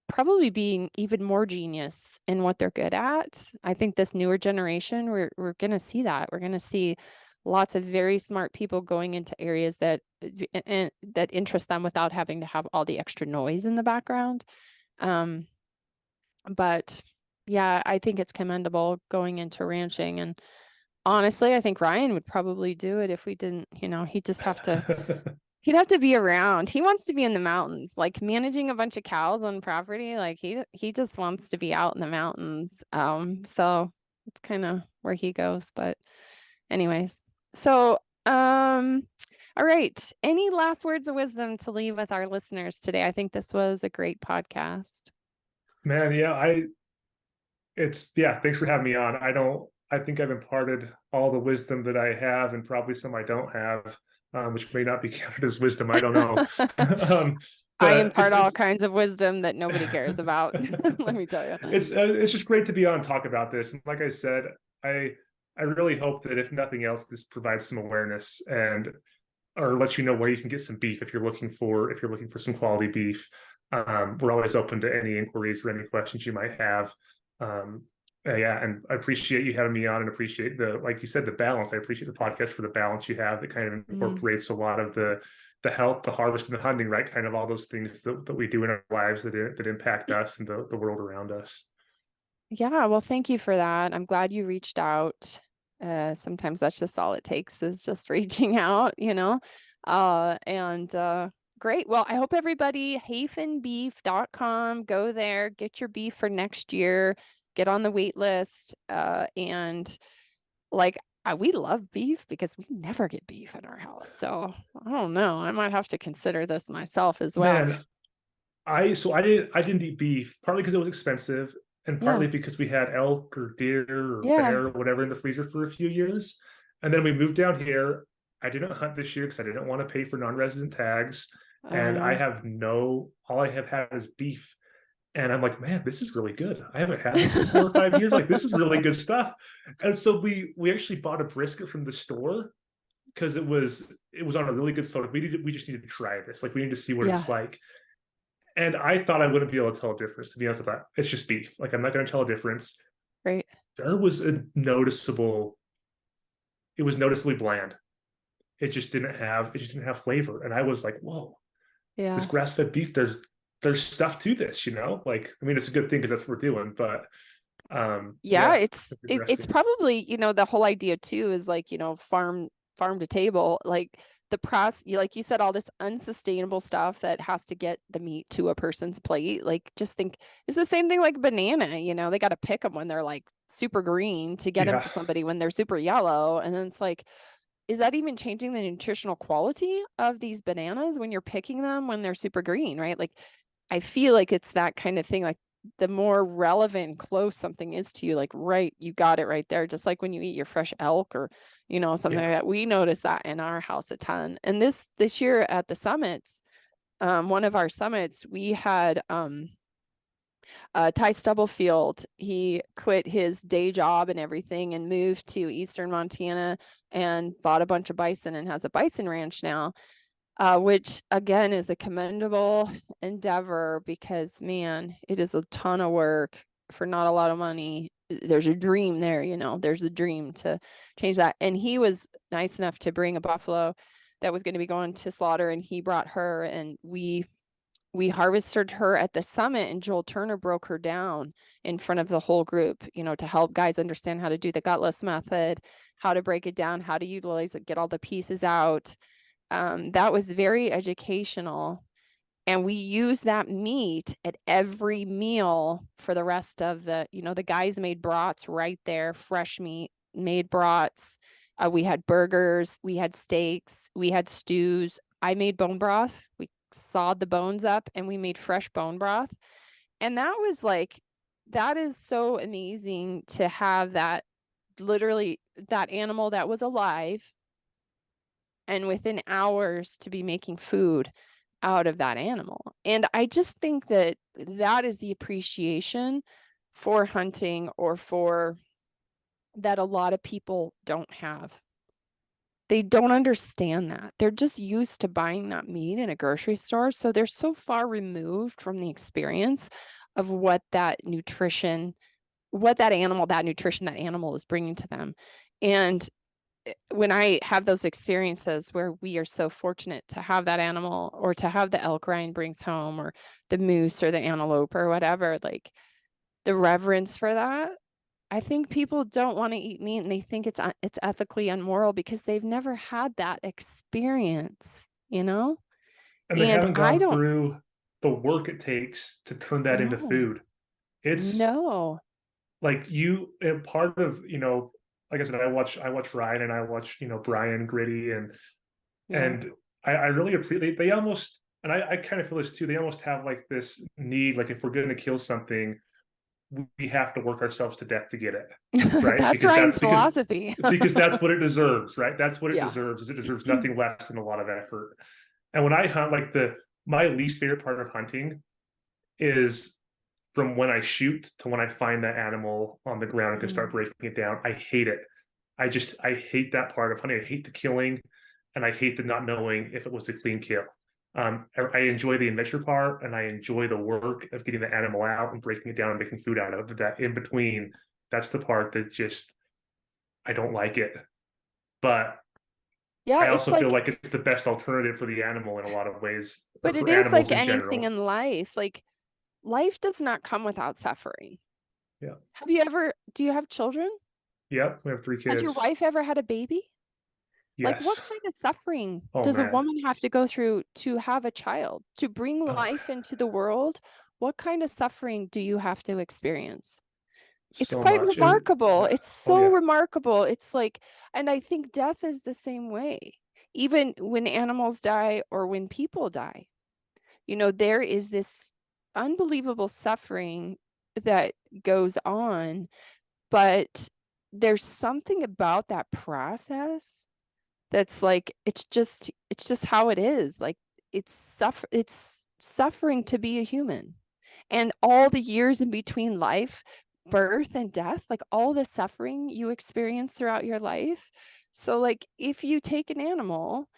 probably being even more genius in what they're good at. I think this newer generation, we're going to see that. We're going to see lots of very smart people going into areas that that interest them without having to have all the extra noise in the background. Um, but yeah, I think it's commendable going into ranching. And honestly, I think Ryan would probably do it if we didn't, you know, he'd have to be around. He wants to be in the mountains, like managing a bunch of cows on property. Like he just wants to be out in the mountains. So it's kind of where he goes. But anyways, so all right. Any last words of wisdom to leave with our listeners today? I think this was a great podcast. Man, yeah, yeah, thanks for having me on. I think I've imparted all the wisdom that I have and probably some I don't have, which may not be counted as wisdom. I don't know. um, I but impart all kinds of wisdom that nobody cares about. Let me tell you. it's just great to be on and talk about this. And like I said, I I really hope that if nothing else, this provides some awareness and or let you know where you can get some beef if you're looking for some quality beef. We're always open to any inquiries or any questions you might have. Um, yeah, and I appreciate you having me on and appreciate like you said, the balance. I appreciate the podcast for the balance you have that kind of Mm. incorporates a lot of the health, the harvest, and the hunting, right? Kind of all those things that we do in our lives that impact us and the world around us. Yeah, well, thank you for that. I'm glad you reached out. Sometimes that's just all it takes is just reaching out, you know. And great. Well, I hope everybody, hafenbeef.com, go there, get your beef for next year, get on the wait list. And like we love beef because we never get beef in our house. So I don't know. I might have to consider this myself as well. Man, I didn't eat beef partly because it was expensive and Yeah. partly because we had elk or deer or Yeah. bear or whatever in the freezer for a few years. And then we moved down here. I didn't hunt this year because I didn't want to pay for non-resident tags. And Uh, all I have had is beef. And I'm like, man, this is really good. I haven't had this in 4 or 5 years. Like, this is really good stuff. And so we actually bought a brisket from the store because it was on a really good slow. We just needed to try this. Like, we need to see what yeah. it's like. And I thought I wouldn't be able to tell a difference. To be honest, I thought it's just beef. Like, I'm not going to tell a difference. Great. There was a noticeable. It was noticeably bland. It just didn't have flavor. And I was like, whoa, this Yeah. grass fed beef. There's stuff to this, you know. Like, I mean, it's a good thing because that's what we're doing. But Yeah, Yeah, it's it's it's interesting. probably, the whole idea too is like, farm to table, like the process, like you said, all this unsustainable stuff that has to get the meat to a person's plate. Like just think it's the same thing like banana, they got to pick them when they're like super green to get them Yeah, to somebody when they're super yellow. And then it's like, is that even changing the nutritional quality of these bananas when you're picking them when they're super green, right? Like I feel like it's that kind of thing. Like the more relevant and close something is to you, like right, you got it right there. Just like when you eat your fresh elk or, something like yeah. that. We notice that in our house a ton. And this year at the summits, one of our summits, we had Ty Stubblefield. He quit his day job and everything and moved to Eastern Montana and bought a bunch of bison and has a bison ranch now, which again is a commendable endeavor because, man, it is a ton of work for not a lot of money. There's a dream there, there's a dream to change that. And he was nice enough to bring a buffalo that was going to be going to slaughter, and he brought her, and we harvested her at the summit, and Joel Turner broke her down in front of the whole group, to help guys understand how to do the gutless method, how to break it down, how to utilize it, get all the pieces out. That was very educational. And we use that meat at every meal for the rest of the guys made brats right there, fresh meat, made brats. We had burgers, we had steaks, we had stews. I made bone broth. We sawed the bones up and we made fresh bone broth. And that is so amazing to have that, literally that animal that was alive, and within hours to be making food out of that animal. And I just think that that is the appreciation for hunting, or for that a lot of people don't have. They don't understand that. They're just used to buying that meat in a grocery store. So they're so far removed from the experience of what that nutrition, that nutrition, that animal is bringing to them. And when I have those experiences where we are so fortunate to have that animal, or to have the elk Ryan brings home, or the moose or the antelope or whatever, like the reverence for that, I think people don't want to eat meat, and they think it's ethically unmoral because they've never had that experience, And they And haven't I gone don't through the work it takes to turn that into know. food. It's No. like part of, like I said, I watch Ryan and I watch, Brian Gritty Yeah. and I really appreciate they almost, and I kind of feel this too, they almost have like this need, like if we're going to kill something, we have to work ourselves to death to get it, right? That's Because that's Ryan's philosophy. because that's what it deserves, right? That's what it Yeah. deserves, is it deserves nothing less than a lot of effort. And when I hunt, like my least favorite part of hunting is from when I shoot to when I find that animal on the ground and can start Mm. breaking it down. I hate it. I hate that part of hunting. I hate the killing, and I hate the not knowing if it was a clean kill. I enjoy the adventure part, and I enjoy the work of getting the animal out and breaking it down and making food out of it. But that in between, that's the part that just I don't like it. But Yeah, I it's also feel like, like it's the best alternative for the animal in a lot of ways, or but it for is like animals in anything general. in life. Like life does not come without suffering. Yeah. Do you have children? Yep. We have three Has your kids. wife ever had a baby? Like what Yes. kind of suffering Oh does a man. woman have to go through to have a child, to bring Oh, life into the world? What kind of suffering do you have to experience? It's so quite much. And remarkable. yeah. It's Oh so yeah. remarkable. It's like, and I think death is the same way. Even when animals die or when people die, there is this unbelievable suffering that goes on, but there's something about that process that's like, it's just how it is. Like it's suffering to be a human, and all the years in between life, birth and death, like all the suffering you experience throughout your life. So like if you take an animal,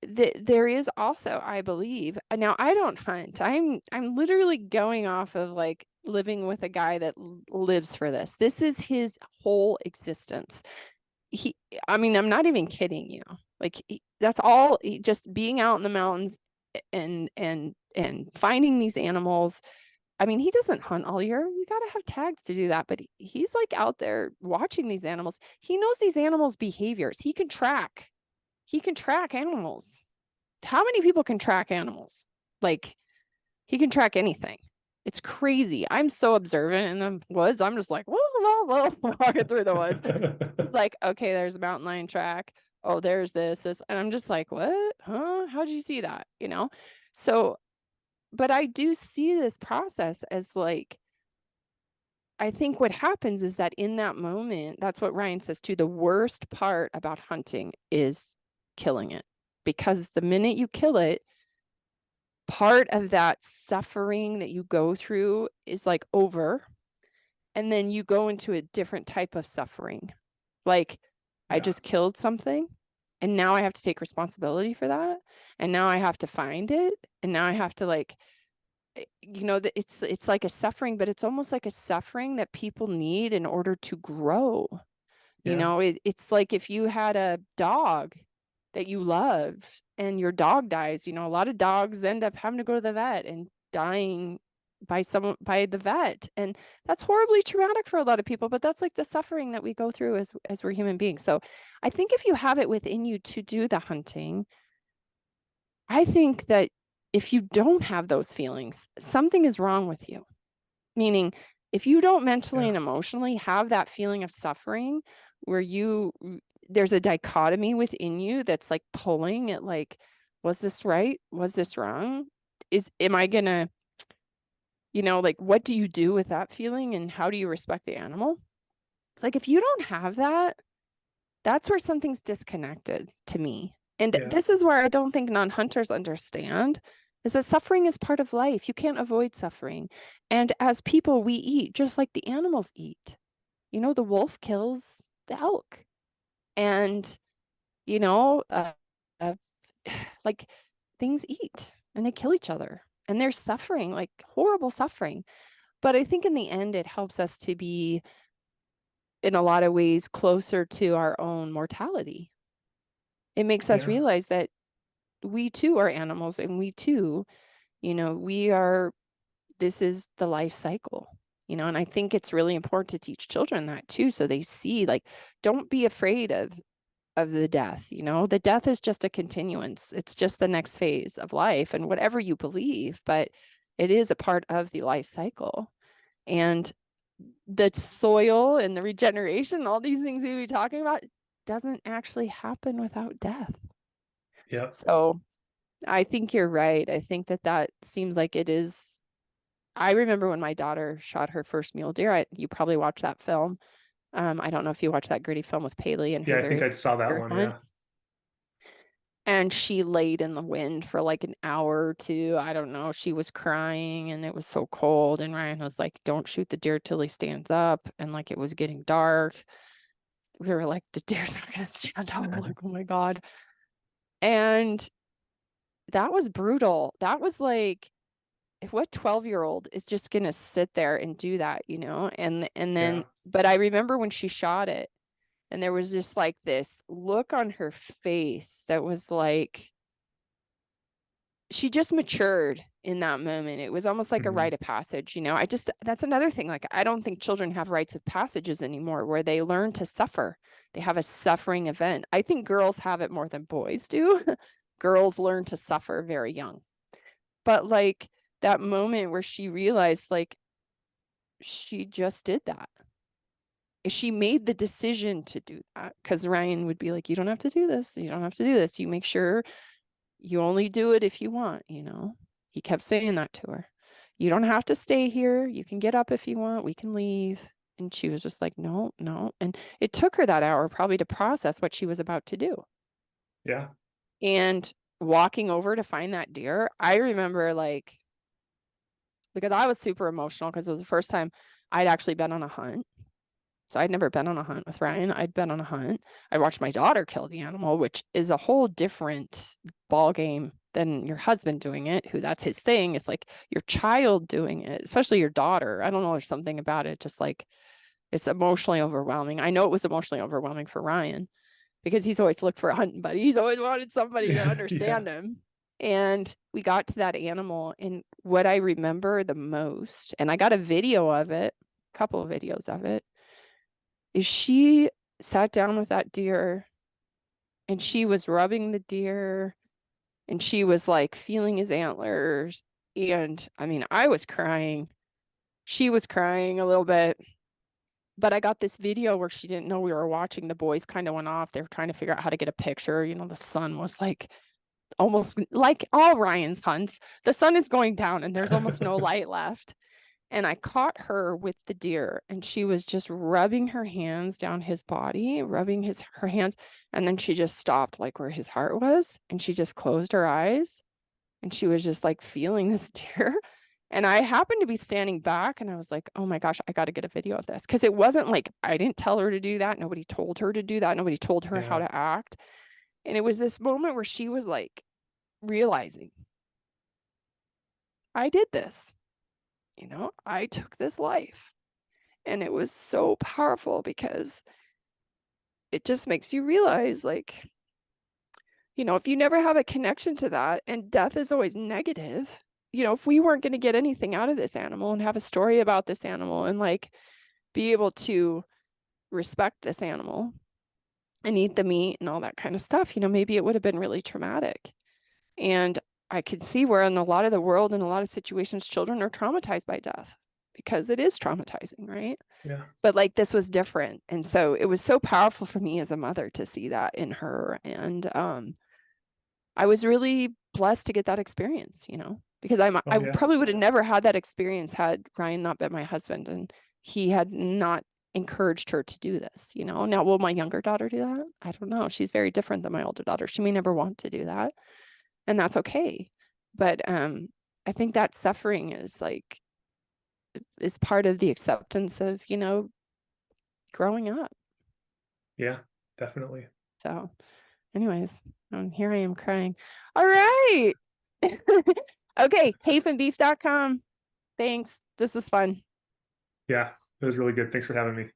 there is also, I believe, now I don't hunt. I'm literally going off of like living with a guy that lives for this. This is his whole existence. he I mean, I'm not even kidding you. Like that's all, just being out in the mountains and finding these animals. I mean, he doesn't hunt all year. You got to have tags to do that. But he's like out there watching these animals. He knows these animals' behaviors. He can track animals. How many people can track animals? Like, he can track anything. It's crazy. I'm so observant in the woods. I'm just like, whoa, whoa, whoa, walking through the woods. He's like, okay, there's a mountain lion track. Oh, there's this. And I'm just like, what? Huh? How'd you see that? You know? So, but I do see this process as like, I think what happens is that in that moment, that's what Ryan says too. The worst part about hunting is killing it, because the minute you kill it, part of that suffering that you go through is like over, and then you go into a different type of suffering. Like, I just killed something, and now I have to take responsibility for that, and now I have to find it, and now I have to like, you know, it's like a suffering, but it's almost like a suffering that people need in order to grow. You know, it's like if you had a dog that you loved and your dog dies, you know, a lot of dogs end up having to go to the vet and dying by the vet. And that's horribly traumatic for a lot of people, but that's like the suffering that we go through as we're human beings. So I think if you have it within you to do the hunting, I think that if you don't have those feelings, something is wrong with you. Meaning, if you don't mentally and emotionally have that feeling of suffering where there's a dichotomy within you that's like pulling at like, was this right? Was this wrong? Am I gonna, you know, like, what do you do with that feeling and how do you respect the animal? It's like, if you don't have that, that's where something's disconnected to me. And this is where I don't think non-hunters understand, is that suffering is part of life. You can't avoid suffering. And as people, we eat just like the animals eat. You know, the wolf kills the elk. And, you know, like, things eat and they kill each other. And there's suffering, like horrible suffering. But I think in the end, it helps us to be, in a lot of ways, closer to our own mortality. It makes us realize that we too are animals, and we too, you know, this is the life cycle, you know. And I think it's really important to teach children that too, so they see, like, don't be afraid of the death. You know, the death is just a continuance. It's just the next phase of life, and whatever you believe, but it is a part of the life cycle. And the soil and the regeneration, all these things we were talking about, doesn't actually happen without death. Yeah. So I think you're right. I think that seems like it is. I remember when my daughter shot her first mule deer. You probably watched that film. I don't know if you watched that gritty film with Paley and her I think very I saw that one. hunt. And she laid in the wind for like an hour or two. I don't know. She was crying and it was so cold. And Ryan was like, don't shoot the deer till he stands up. And like, it was getting dark. We were like, the deer's not going to stand up. Like, oh my God. And that was brutal. That was like, what 12-year-old is just going to sit there and do that, you know? And then, but I remember when she shot it, and there was just like this look on her face that was like, she just matured in that moment. It was almost like a rite of passage, you know. That's another thing. Like, I don't think children have rites of passages anymore where they learn to suffer. They have a suffering event. I think girls have it more than boys do. Girls learn to suffer very young. But like that moment where she realized, like, she just did that. She made the decision to do that, because Ryan would be like, you don't have to do this. You don't have to do this. You make sure you only do it if you want, you know. He kept saying that to her. You don't have to stay here. You can get up if you want. We can leave. And she was just like, no, no. And it took her that hour probably to process what she was about to do. Yeah. And walking over to find that deer, I remember, like, because I was super emotional because it was the first time I'd actually been on a hunt. So I'd never been on a hunt with Ryan. I'd been on a hunt. I watched my daughter kill the animal, which is a whole different ball game than your husband doing it, who that's his thing. It's like your child doing it, especially your daughter. I don't know, there's something about it, just like, it's emotionally overwhelming. I know it was emotionally overwhelming for Ryan because he's always looked for a hunting buddy. He's always wanted somebody to understand him. And we got to that animal, and what I remember the most, and I got a video of it, a couple of videos of it, is she sat down with that deer and she was rubbing the deer and she was like feeling his antlers. And I mean, I was crying. She was crying a little bit. But I got this video where she didn't know we were watching. The boys kind of went off. They were trying to figure out how to get a picture. You know, the sun was like almost like all Ryan's hunts. The sun is going down and there's almost no light left. And I caught her with the deer, and she was just rubbing her hands down his body, rubbing her hands. And then she just stopped like where his heart was. And she just closed her eyes and she was just like feeling this deer. And I happened to be standing back and I was like, oh my gosh, I got to get a video of this. Cause it wasn't like, I didn't tell her to do that. Nobody told her to do that. Nobody told her how Yeah. to act. And it was this moment where she was like realizing, I did this, you know, I took this life. And it was so powerful because it just makes you realize, like, you know, if you never have a connection to that, and death is always negative, you know, if we weren't going to get anything out of this animal and have a story about this animal and like be able to respect this animal and eat the meat and all that kind of stuff, you know, maybe it would have been really traumatic. And I could see where in a lot of the world, in a lot of situations, children are traumatized by death because it is traumatizing, right? Yeah. But like this was different. And so it was so powerful for me as a mother to see that in her. And I was really blessed to get that experience, you know, because Oh I yeah. probably would have never had that experience had Ryan not been my husband and he had not encouraged her to do this, you know. Now, will my younger daughter do that? I don't know. She's very different than my older daughter. She may never want to do that, and that's okay. But I think that suffering is part of the acceptance of, you know, growing up. Yeah, definitely. So anyways, here I am crying. All right. Okay, hafenbeef.com. Thanks. This is fun. Yeah, it was really good. Thanks for having me.